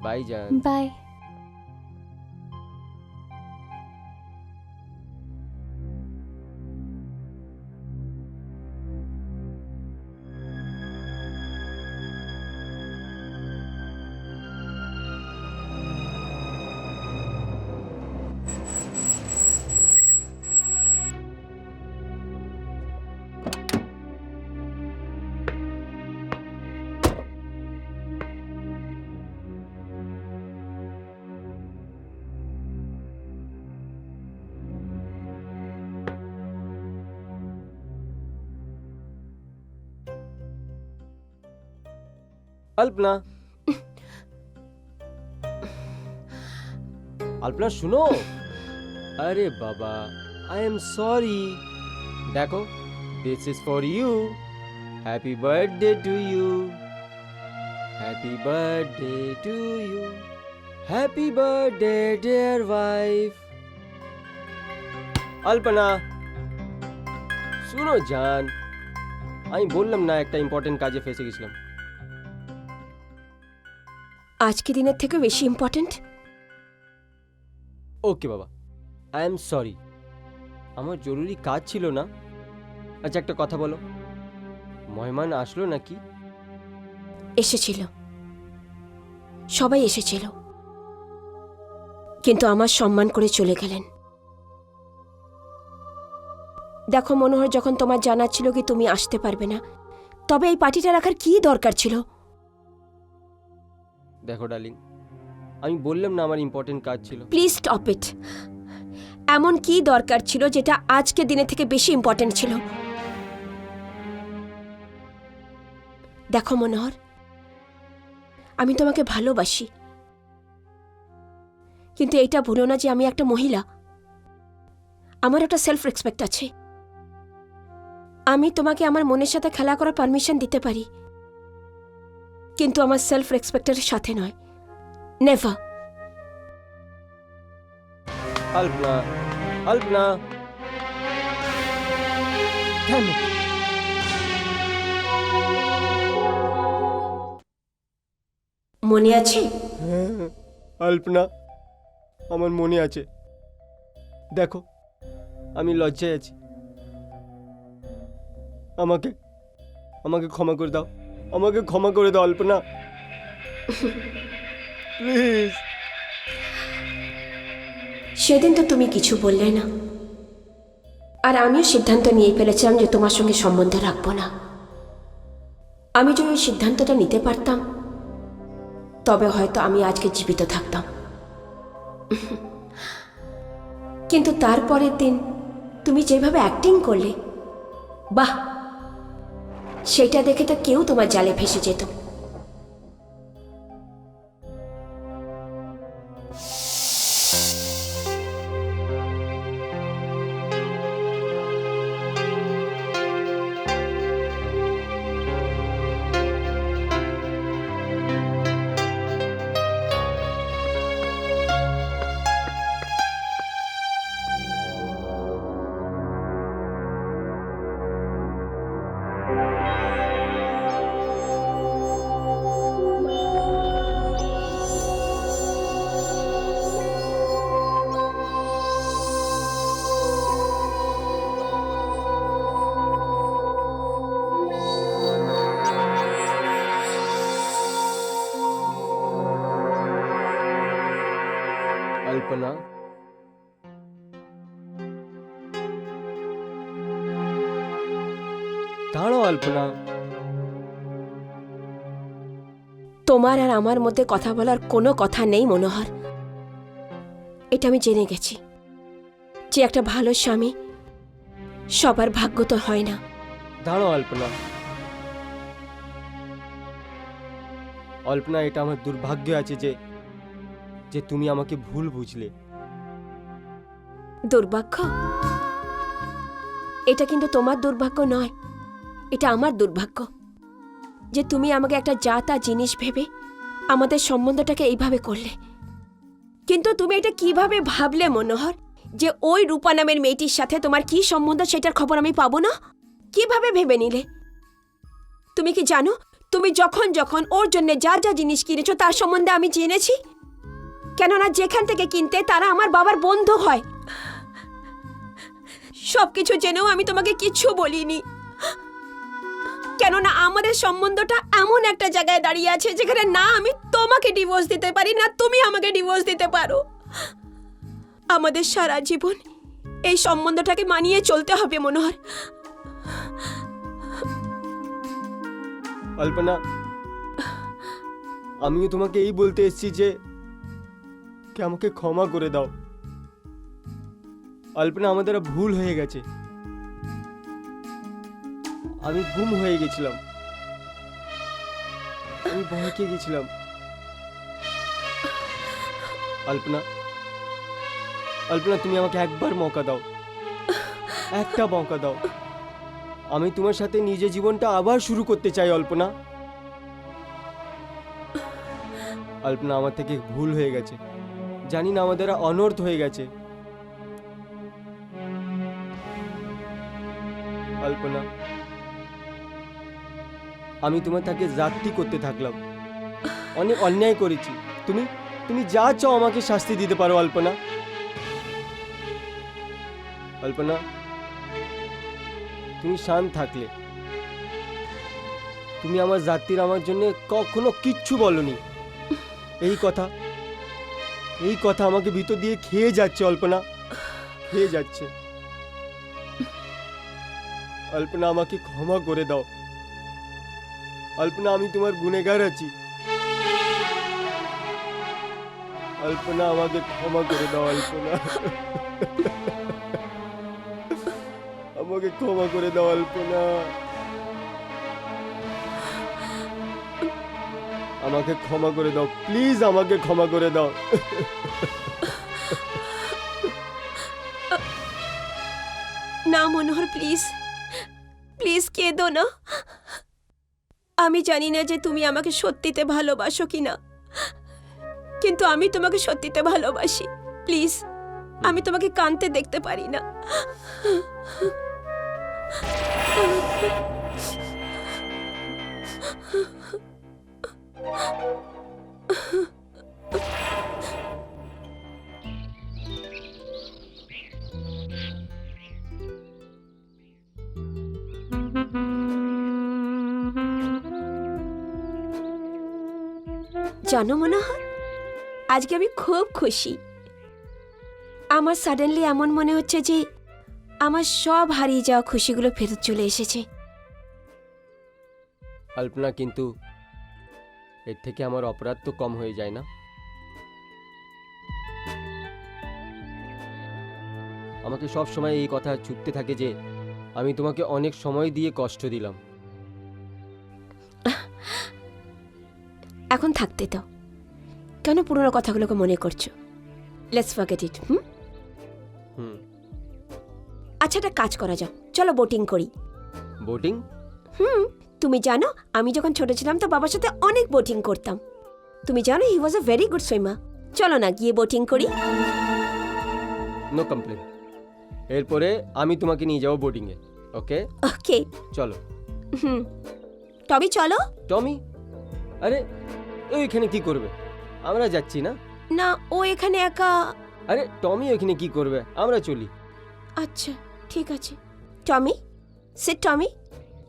Bye জান। বাই। अल्पना, अल्पना सुनो। अरे बाबा, आई एम सॉरी। देखो, this is for you. Happy birthday to you. Happy birthday to you. Happy birthday dear wife. Alpana सुनो जान, আমি বললাম না একটা ইম্পর্টেন্ট কাজে ফেসে গেছিলাম। আজকে দিনের থেকে বেশি ইম্পর্ট্যান্ট? ওকে বাবা, আই এম সরি। আমার জরুরি কাজ ছিল না। আচ্ছা একটা কথা বলো, মেহমান আসলো নাকি? এসেছিল, সবাই এসেছিল, কিন্তু আমার সম্মান করে চলে গেলেন। দেখো মনোহর, যখন তোমার জানা ছিল কি তুমি আসতে পারবে না, তবে এই পার্টিটা রাখার কি দরকার ছিল? দেখো ডার্লিং, আমি বললাম না আমার ইম্পর্টেন্ট কাজ ছিল। Please stop it. এমন কি দরকার ছিল যেটা আজকে দিনের থেকে বেশি ইম্পর্ট্যান্ট ছিল? দেখো মনোহর, আমি তোমাকে ভালোবাসি, কিন্তু এইটা ভুলো না যে আমি একটা মহিলা, আমার একটা সেলফ রেসপেক্ট আছে। আমি তোমাকে আমার মনের সাথে খেলা করার পারমিশন দিতে পারি, কিন্তু আমার সেলফ রেসপেক্টের সাথে নয়। Never. Alpana, Alpana, Damn it! মনে আছে? হ্যাঁ, আলপনা, আমার মনে আছে। দেখো, আমি লজ্জায় আছি। আমাকে আমাকে ক্ষমা করে দাও, আমাকে ক্ষমা করে দাও আলপনা, প্লিজ। সেদিন তো তুমি কিছু বললে না, আর আমিও সিদ্ধান্ত নিয়ে ফেলেছিলাম যে তোমার সঙ্গে সম্বন্ধ রাখবো না। আমি যদি ওই সিদ্ধান্তটা নিতে পারতাম, তবে হয়তো আমি আজকে জীবিত থাকতাম। কিন্তু তারপরের দিন তুমি যেভাবে অ্যাক্টিং করলে, বাহ, সেটা দেখে তো কেউ তোমার জালে ফেসে যেত। अल्पना, अल्पना। তোমার আর আমার মধ্যে কথা বলার কোনো কথা নেই মনোহর। এটা আমি জেনে গেছি যে একটা ভালো স্বামী সবার ভাগ্য তো হয় না। দাঁড়াও अल्पना। अल्पना, এটা আমার দুর্ভাগ্য আছে যে যে তুমি আমাকে ভুল বুঝলে। দুর্ভাগ্য? এটা কিন্তু তোমার দুর্ভাগ্য নয়, এটা আমার দুর্ভাগ্য যে তুমি আমাকে একটা যা তা জিনিস ভেবে আমাদের সম্বন্ধটাকে এইভাবে করলে। কিন্তু তুমি এটা কিভাবে ভাবলে মনোহর যে ওই রূপা নামের মেয়েটির সাথে তোমার কি সম্বন্ধ সেটার খবর আমি পাবো না? কিভাবে ভেবে নিলে? তুমি কি জানো তুমি যখন যখন ওর জন্য যা যা জিনিস কিনেছো তার সম্বন্ধে আমি জেনেছি? কেননা যেখান থেকে কিনতে তারা আমার বাবার বন্ধু হয়। সবকিছু জেনেও আমি তোমাকে কিচ্ছু বলিনি, কেননা আমাদের সম্বন্ধটা এমন একটা জায়গায় দাঁড়িয়ে আছে যেখানে না আমি তোমাকে ডিভোর্স দিতে পারি না তুমি আমাকে ডিভোর্স দিতে পারো। আমাদের সারা জীবন এই সম্বন্ধটাকে মানিয়ে চলতে হবে মনোহর। अल्पना, আমিও তোমাকে এই বলতে এসেছি যে আমাকে ক্ষমা করে দাও। अल्पना, আমাদের ভুল হয়ে গেছে। আমি গুম হয়ে গেছিলাম, আমি ভয়কে গেছিলাম। अल्पना, তুমি আমাকে একবার মौका দাও, একটা মौका দাও। আমি তোমার সাথে নিজের জীবনটা আবার শুরু করতে চাই अल्पना। আমার থেকে ভুল হয়ে গেছে, জানি না আমাদের অনর্থ হয়ে গেছে। अल्पना, আমি তোমার তাকে জাতি করতে থাকলাম, অনেক অন্যায় করেছি। তুমি তুমি যা চাও আমাকে শাস্তি দিতে পারো अल्पना। তুমি শান্ত থাকলে, তুমি আমার জাতির আমার জন্য কখনো কিচ্ছু বলনি। এই কথা আমাকে ভিতর দিয়ে খেয়ে যাচ্ছে अल्पना, খেয়ে যাচ্ছে। अल्पना, আমাকে ক্ষমা করে দাও। अल्पना, আমি তোমার গুনেগার আছি। अल्पना, আমাকে ক্ষমা করে দাও अल्पना। আমাকে ক্ষমা করে দাও अल्पना। আমাকে ক্ষমা করে দাও প্লিজ, আমাকে ক্ষমা করে দাও। না মনোহর, প্লিজ প্লিজ কেঁদো না। আমি জানি না যে তুমি আমাকে সত্যিতে ভালোবাসো কিনা, কিন্তু আমি তোমাকে সত্যিতে ভালোবাসি। প্লিজ, আমি তোমাকে কাঁদতে দেখতে পারি না। জানো মনোহর, আজকে আমি খুব খুশি। আমার সাডেনলি এমন মনে হচ্ছে যে আমার সব হারিয়ে যাওয়া খুশিগুলো ফেরত চলে এসেছে। अल्पना, কিন্তু এর থেকে আমার অপরাধ তো কম হয়ে যায় না? আমাকে সব সময় এই কথা চুপতে থাকে যে আমি তোমাকে অনেক সময় দিয়ে কষ্ট দিলাম। এখন থাকতে দাও, কেন পুরোনো কথাগুলোকে মনে করছো? Let's forget it. আচ্ছা, একটা কাজ করা যাও, চলো বোটিং করি। বোটিং? তুমি জানো আমি যখন ছোট ছিলাম তো বাবার সাথে অনেক বোটিং করতাম। তুমি জানো he was a very good swimmer. চলো না গিয়ে বোটিং করি। No complain. এরপরে আমি তোমাকে নিয়ে যাবো বোটিং এ। ওকে ওকে চলো। তবে চলো। টমি? আরে ও এখানে কি করবে? আমরা যাচ্ছি না। না, ও এখানে একা। আরে টমি এখানে কি করবে? আমরা চলি। আচ্ছা ঠিক আছে। টমি সিট, টমি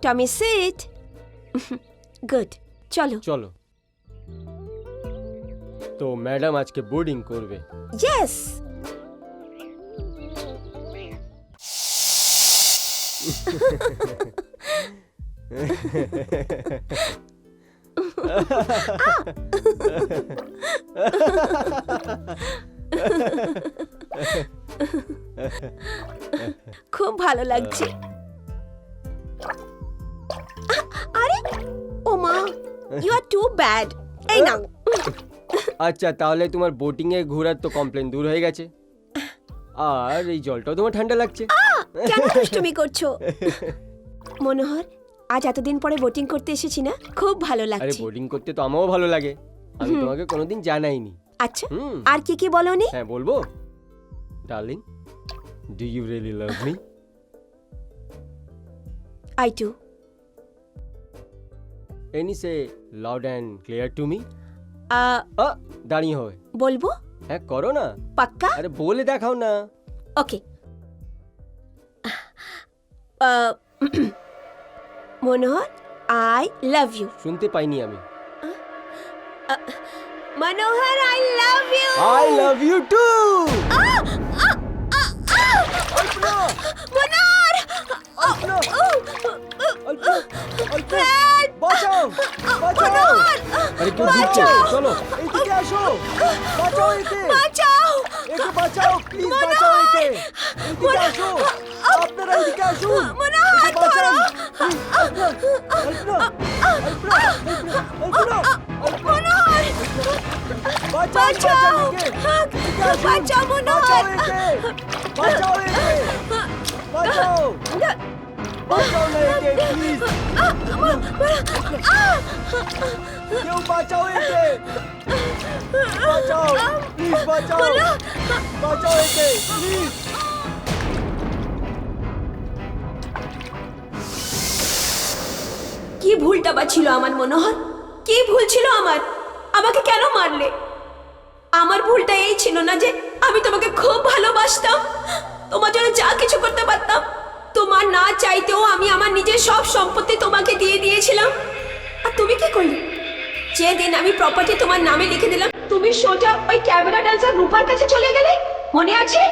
টমি সিট। গুড, চলো চলো। তো ম্যাডাম আজকে বোর্ডিং করবে? ইয়েস। খুব ভালো লাগছে। আরে ও মা, ইউ আর টু ব্যাড। এই নাও। আচ্ছা, তাহলে তোমার বোটিং এ ঘোরার তো কমপ্লেন দূর হয়ে গেছে, আর এই জলটাও তোমার ঠান্ডা লাগছে। কেন দুষ্টুমি করছো? মনোহর, আজ এতদিন পরে বোটিং করতে এসেছি না, খুব ভালো আরে লাগছে। বোটিং করতে তো আমারও ভালো লাগে, আমি তোমাকে কোনোদিন জানাইনি। আচ্ছা, হুম, আর কি কি বলনি? হ্যাঁ বলবো। Darling, do you really love me? I too. Any say loud and clear to me. Ah, দাঁড়িয়ে হয়, বলবো? হ্যাঁ করো না। পাক্কা? আরে বলে দেখাও না। Okay. Manohar, I love you. শুনতে পাইনি আমি। Manohar, I love you. I love you too. Manohar, বাঁচাও, বাঁচাও। আরে কেউ দিচ্ছে, চলো এইদিকে আসো, বাঁচাও একে, বাঁচাও। একে বাঁচাও, প্লিজ বাঁচাও একে, এইদিকে আসো, আপনারা এইদিকে আসুন, একে বাঁচান, বাঁচাও একে, বাঁচাও মনোহর। বাঁচাও একে, বাঁচাও, বাঁচাও না একে, প্লিজ কেউ বাঁচাও একে, বাঁচাও, প্লিজ বাঁচাও, বাঁচাও একে, প্লিজ। কি ভুলটা বা ছিল আমার মনোহর? কি ভুল ছিল আমার? আমাকে কেন মারলে? আমার ভুলটা এই ছিল না যে আমি তোমাকে খুব ভালোবাসতাম, তোমার জন্য যা কিছু করতে পারতাম। তোমার না চাইতেও আমি আমার নিজের সব সম্পত্তি তোমাকে দিয়ে দিয়েছিলাম, আর তুমি কি করলে? যেদিন আমি প্রপার্টি তোমার নামে লিখে দিলাম, তুমি সোজা ওই ক্যামেরা ডান্সার রূপার কাছে চলে গেলে, মনে আছে?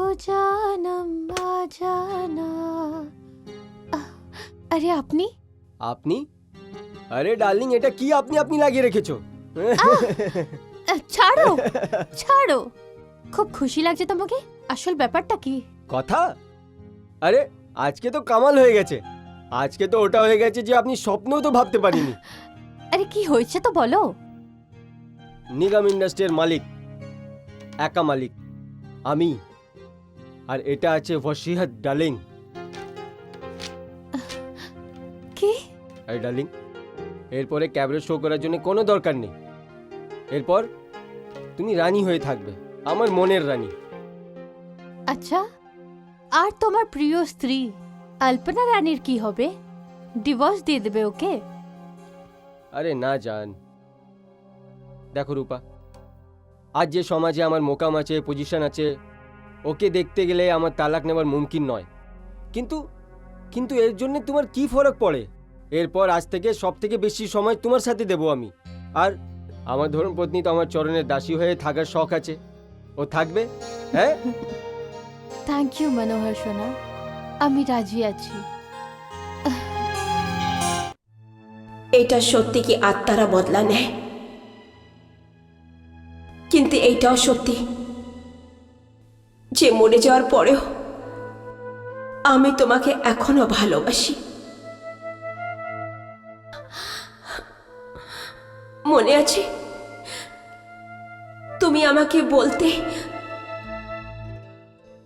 ও জানম জানা। আরে আপনি? আপনি? আরে ডার্লিং, এটা কি আপনি আপনি লাগিয়ে রেখেছো? ছাড়ো ছাড়ো, খুব খুশি লাগছে তোমাকে। আসল ব্যাপারটা কি? কথা আরে আজকে তো কামাল হয়ে গেছে। আজকে তো ওটা হয়ে গেছে যে আপনি স্বপ্নেও তো ভাবতে পারিনি। আরে কি হয়েছে তো বলো। নিগম ইন্ডাস্ট্রির মালিক, একা মালিক আমি। আর এটা আছে ওয়াসিহত ডার্লিং। কি? আরে ডার্লিং, এরপরে ক্যাবারেট শো করার জন্য কোনো দরকার নেই। এরপর তুমি রানী হয়ে থাকবে, আমার মনের রানী। আচ্ছা, আর তোমার প্রিয় স্ত্রী আলপনা রানীর কি হবে? ডিভোর্স দিয়ে দেবে ওকে? আরে না জান, দেখো রূপা, আজ যে সমাজে আমার মোকাম আছে, পজিশন আছে, ওকে দেখতে গেলে আমার তালাক নেওয়ার মুমকিন নয়। কিন্তু কিন্তু এর জন্য তোমার কি ফরক পড়ে? এরপর আজ থেকে সব থেকে বেশি সময় তোমার সাথে দেবো আমি। আর আমার ধর্মপত্নী তো আমার চরণের দাসী হয়ে থাকার শখ আছে, ও থাকবে। হ্যাঁ, থ্যাংক ইউ মনোহর সোনা, আমি রাজি আছি। এটা সত্যি কি আত্মারা বদলা নেয়, কিন্তু এইটাও সত্যি যে মরে যাওয়ার পরেও আমি তোমাকে এখনো ভালোবাসি। মনে আছে তুমি আমাকে বলতে,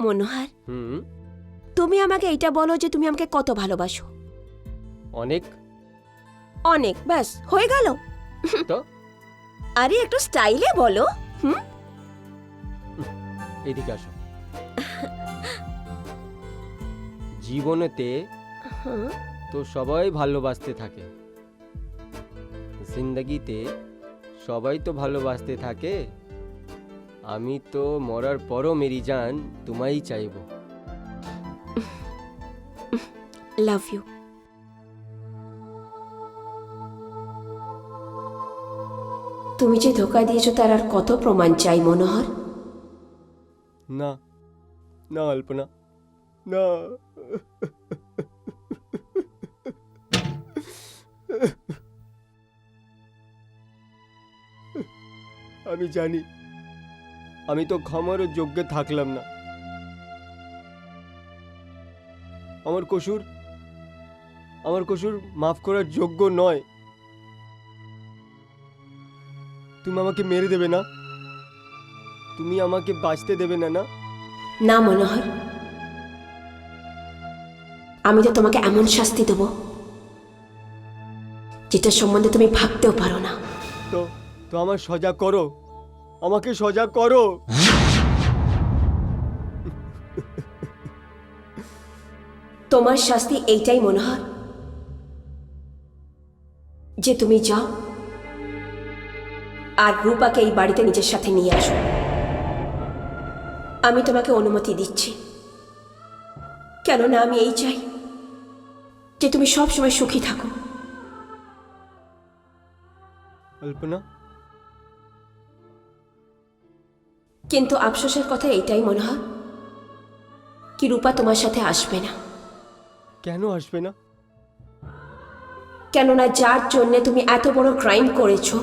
মনোহর, হুম, তুমি আমাকে এইটা বলো যে তুমি আমাকে কত ভালোবাসো। অনেক। অনেক, ব্যাস হয়ে গেল। তো আরে একটু স্টাইলে বলো। হুম, এদিকে আসো। জীবনেতে হুম। তো সবাই ভালোবাসতে থাকে, জিন্দগিতে সবাই তো ভালোবাসতে থাকে। আমি তো মরার পরও মেরি জান তোমায় চাইবো। Love you. তুমি যে ধোকা দিয়েছো তার আর কত প্রমাণ চাই মনোহর? না না অল্পনা, না। আমি জানি আমি তো ক্ষমারও যোগ্য থাকলাম না। আমার কসুর মাফ করার যোগ্য নয়। তুমি আমাকে মেরে দেবে না, তুমি আমাকে বাঁচতে দেবে না, না? না মনোহর, আমি তো তোমাকে এমন শাস্তি দেব যেটা সম্বন্ধে তুমি ভাবতেও পারো না। তো তো আমার সজা করো, আমাকে সজা করো। তোমার শাস্তি এইটাই মনোহর যে তুমি যাও আর রূপাকে এই বাড়িতে নিজের সাথে নিয়ে আসো। আমি তোমাকে অনুমতি দিচ্ছি, কেননা আমি এই চাই যে তুমি সব সময় সুখী থাকো। অল্পনা, কিন্তু আফসোসের কথা এইটাই মনোহর কি রূপা তোমার সাথে আসবে না। কেন আসবে না? কেননা যার জন্যে তুমি এত বড় ক্রাইম করেছো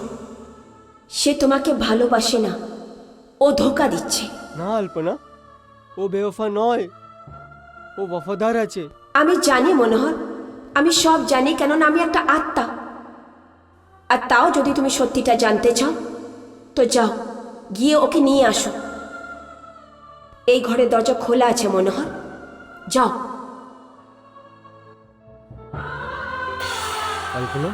সে তোমাকে ভালোবাসে না, ও ধোঁকা দিচ্ছে। না অল্পনা, ও বেওফা নয়, ও ওয়াফাদার আছে। আমি জানি মনোহর, আমি সব জানি, কেননা আমি একটা আত্মা। আর তাও যদি তুমি সত্যিটা জানতে চাও তো যাও, গিয়ে ওকে নিয়ে আসো। এই ঘরের দরজা খোলা আছে মনোহর, যাও। অল্পনা,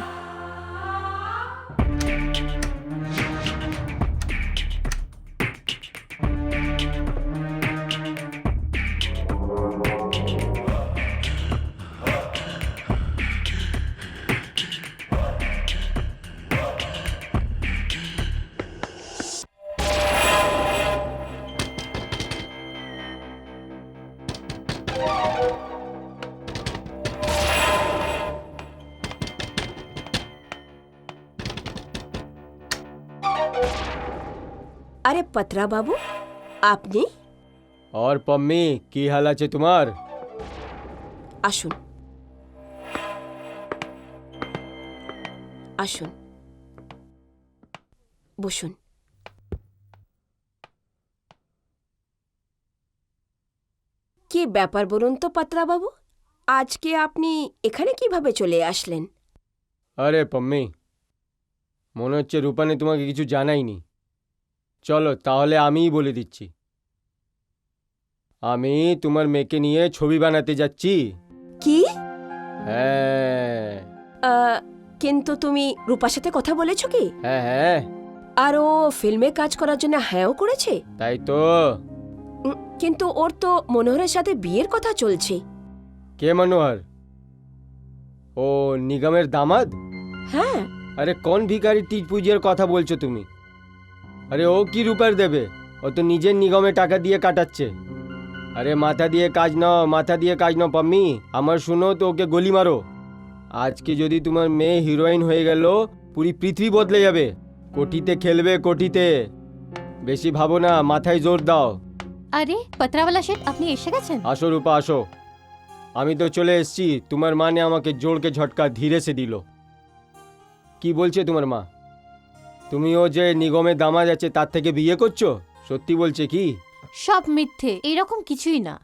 আরে পত্রা বাবু, আপনি और पम्मी की हाल আছে তোমার? আসুন, আসুন, বসুন। কি কি ব্যাপার বলুন তো পাত্রাবাবু, আজকে আপনি এখানে কিভাবে চলে আসলেন? আরে পম্মি, মনে হচ্ছে রূপানে তোমাকে কিছু জানাইনি। চলো তাহলে আমিই বলে দিচ্ছি। আমি তোমার মেয়েকে নিয়ে ছবি বানাতে যাচ্ছি। কি? হ্যাঁ কিন্তু তুমি রূপার সাথে কথা বলেছো কি? হ্যাঁ হ্যাঁ, আর ও ফিল্মে কাজ করার জন্য হ্যাঁও করেছে? তাই তো। কিন্তু ওর তো মনোহরের সাথে বিয়ের কথা চলছে। কে মনোহর? ও নিগমের দামাদ? হ্যাঁ। আরে কোন ভিখারি তীজ পুজিয়ার কথা বলছো তুমি? আরে ও কি রূপার দেবে? ও তো নিজের নিগমে টাকা দিয়ে কাটাচ্ছে। আরে মাথা দিয়ে কাজ নাও, মাথা দিয়ে কাজ নাও পাম্মি। আমার শুনো তো, ওকে গলি মারো। আজকে যদি তোমার মেয়ে হিরোইন হয়ে গেল, পুরি পৃথিবী বদলে যাবে। কোটিতে খেলবে, কোটিতে। বেশি ভাবো না, মাথায় জোর দাও। আরে পত্রাওয়ালা শেঠ, আপনি এসে গেছেন? আসো রূপা আসো। আমি তো চলে এসেছি। তোমার মা ने আমাকে জোরকে ঝটকা ধীরে সে দিল। কি বলছে তোমার মা? তুমিও যে নিগমে দামাদ আছে তার থেকে বিয়ে করছো? সত্যি বলছে কি? সব মিথ্যে, এরকম কিছুই না।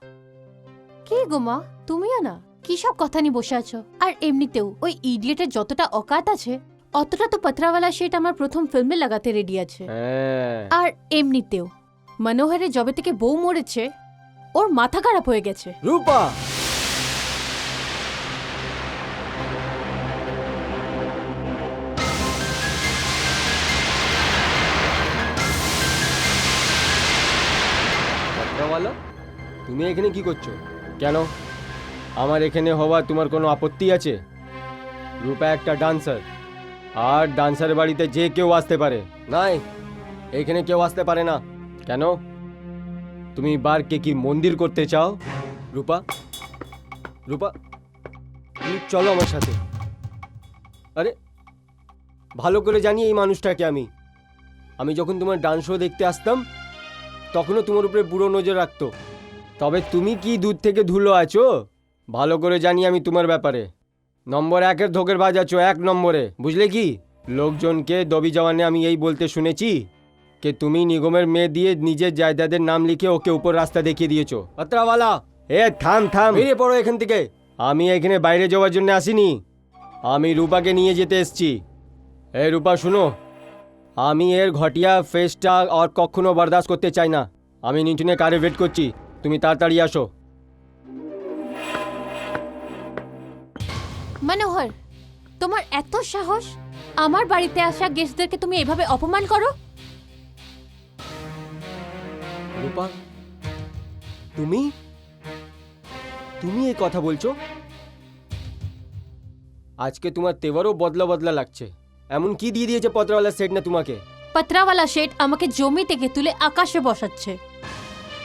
কি গো মা, তুমিও না কি সব কথা নিয়ে বসে আছো? আর এমনিতেও ওই ইডিয়েটের যতটা অকাত আছে, অতটা তো পত্রাওয়ালা শেঠ আমার প্রথম ফিল্মে লাগাতে রেডি আছে। হ্যাঁ। আর এমনিতেও মনোহরের জবে থেকে বউ মরেছে, ওর মাথা খারাপ হয়ে গেছে। রূপা, পত্রওয়ালা, তুমি এখানে কি করছো? কেন আমার এখানে হওয়া তোমার কোনো আপত্তি আছে? রূপা একটা ডান্সার, আর ডান্সার বাড়িতে যে কেউ আসতে পারে। নাই, এখানে কেউ আসতে পারে না। কেন? তুমি বারকে কি মন্দির করতে চাও? রূপা, রূপা, তুমি চলো আমার সাথে। আরে ভালো করে জানি এই মানুষটাকে আমি যখন তোমার ডান্স শো দেখতে আসতাম তখনও তোমার উপরে বুড়ো নজর রাখতো। তবে তুমি কি দূর থেকে ধুলো আছো? ভালো করে জানি আমি তোমার ব্যাপারে। নম্বর 1-এর ধোকের বাজ আছো, 1 নম্বরে, বুঝলে কি? লোকজনকে দবি জওয়ানে আমি এই বলতে শুনেছি যে তুমি নিগমের মেয়ে দিয়ে নিজের জায়দাদের নাম লিখে ওকে উপর রাস্তা দেখিয়ে দিয়েছো। পাত্রাওয়ালা, এ থাম থাম, বেরিয়ে পড়ো এখান থেকে। আমি এখানে বাইরে যাওয়ার জন্য আসিনি, আমি রূপাকে নিয়ে যেতে এসেছি। এ রূপা শুনো, আমি এর ঘটিয়া ফেসটা আর কখনো বরদাস্ত করতে চাই না। আমি নিচুনে কারে ওয়েট করছি, তুমি তাড়াতাড়ি আসো। মনোহর, তোমার এত সাহস, আমার বাড়িতে আসা গেস্টদেরকে তুমি এভাবে অপমান করো? রূপা, তুমি তুমি এই কথা বলছো? আজকে তোমার তেবারও বদলা বদলা লাগছে। এমন কি দিয়ে দিয়েছে পত্রওয়ালা সেট না তোমাকে? পত্রাওয়ালা শেঠ আমাকে জমি থেকে তুলে আকাশে বসাচ্ছে।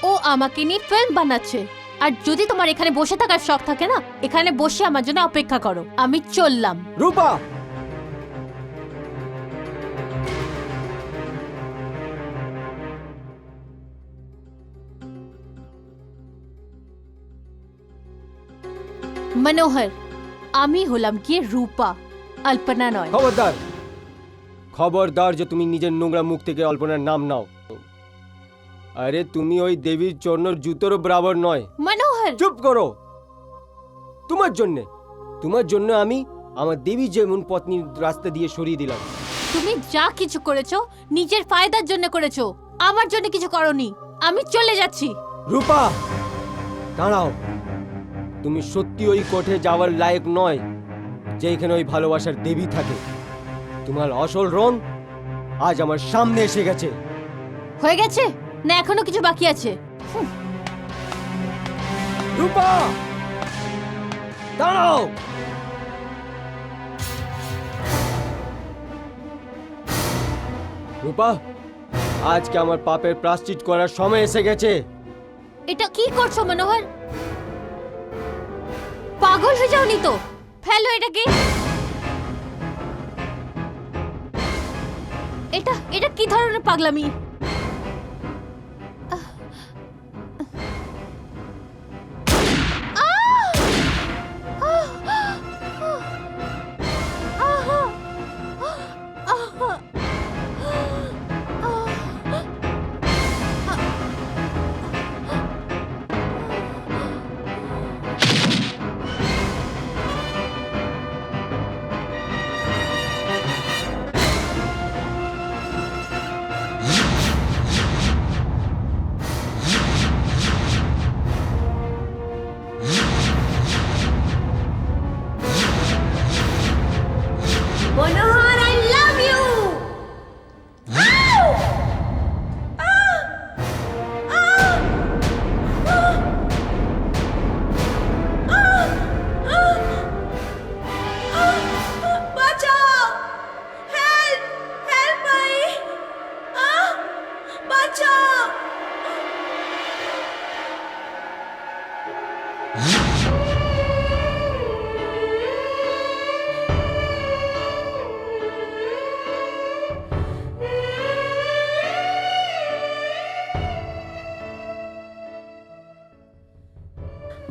ও আমাকে নিয়ে ফিল্ম বানাচ্ছে। আর যদি তোমার এখানে বসে থাকার শখ থাকে না, এখানে বসে আমার জন্য অপেক্ষা করো, আমি চললাম। রূপা, মনোহর, আমি হলাম গিয়ে রূপা, অল্পনা নয়। খবরদার, খবরদার যে তুমি নিজের নোংরা মুখ থেকে অল্পনার নাম নাও। আরে তুমি ওই দেবীর চরণের জুতোরও বরাবর নয়। মনোহর, চুপ করো। তোমার জন্য আমি আমার দেবী যেমন পত্নীর রাস্তা দিয়ে সরিয়ে দিলাম। তুমি যা কিছু করেছো নিজের ফায়দার জন্য করেছো, আমার জন্য কিছু করনি। আমি চলে যাচ্ছি। রূপা, দাঁড়াও। তুমি সত্যি ওই কোঠে যাওয়ার লায়ক নয় যেখানে ওই ভালোবাসার দেবী থাকে। তোমার আসল রং আজ আমার সামনে এসে গেছে। হয়ে গেছে না এখনো কিছু বাকি আছে? রূপা, দাঁড়াও। রূপা, আজকে আমার পাপের প্রায়শ্চিত করার সময় এসে গেছে। এটা কি করছো মনোহর? পাগল হয়ে যাওনি তো? ফেলো এটাকে। এটা কি ধরনের পাগলামি?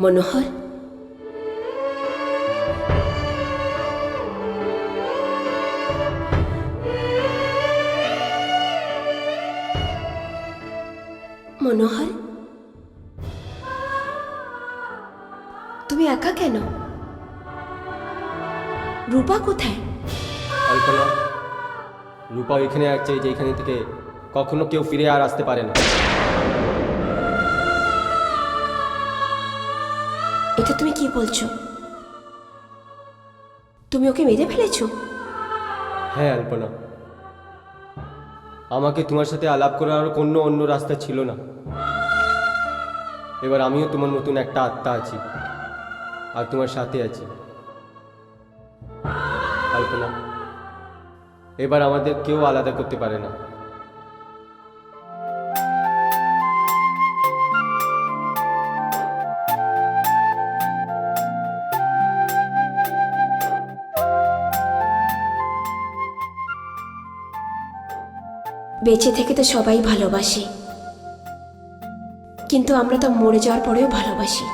মনোহর, মনোহর, তুমি একা কেন? রূপা কোথায়? কল্পনা, রূপা এখানে আছে যেখানে থেকে কখনো কেউ ফিরে আর আসতে পারে না। এটা তুমি কি বলছো? তুমি ওকে মেরে ফেলেছো? হ্যাঁ অল্পনা, আমাকে তোমার সাথে আলাপ করার আর কোনো অন্য রাস্তা ছিল না। এবার আমিও তোমার নতুন একটা আত্মা আছি আর তোমার সাথে আছি। কল্পনা, এবার আমাদের কেউ আলাদা করতে পারে না। বেঁচে থেকে তো সবাই ভালোবাসে, কিন্তু আমরা তো মরে যাওয়ার পরেও ভালোবাসি।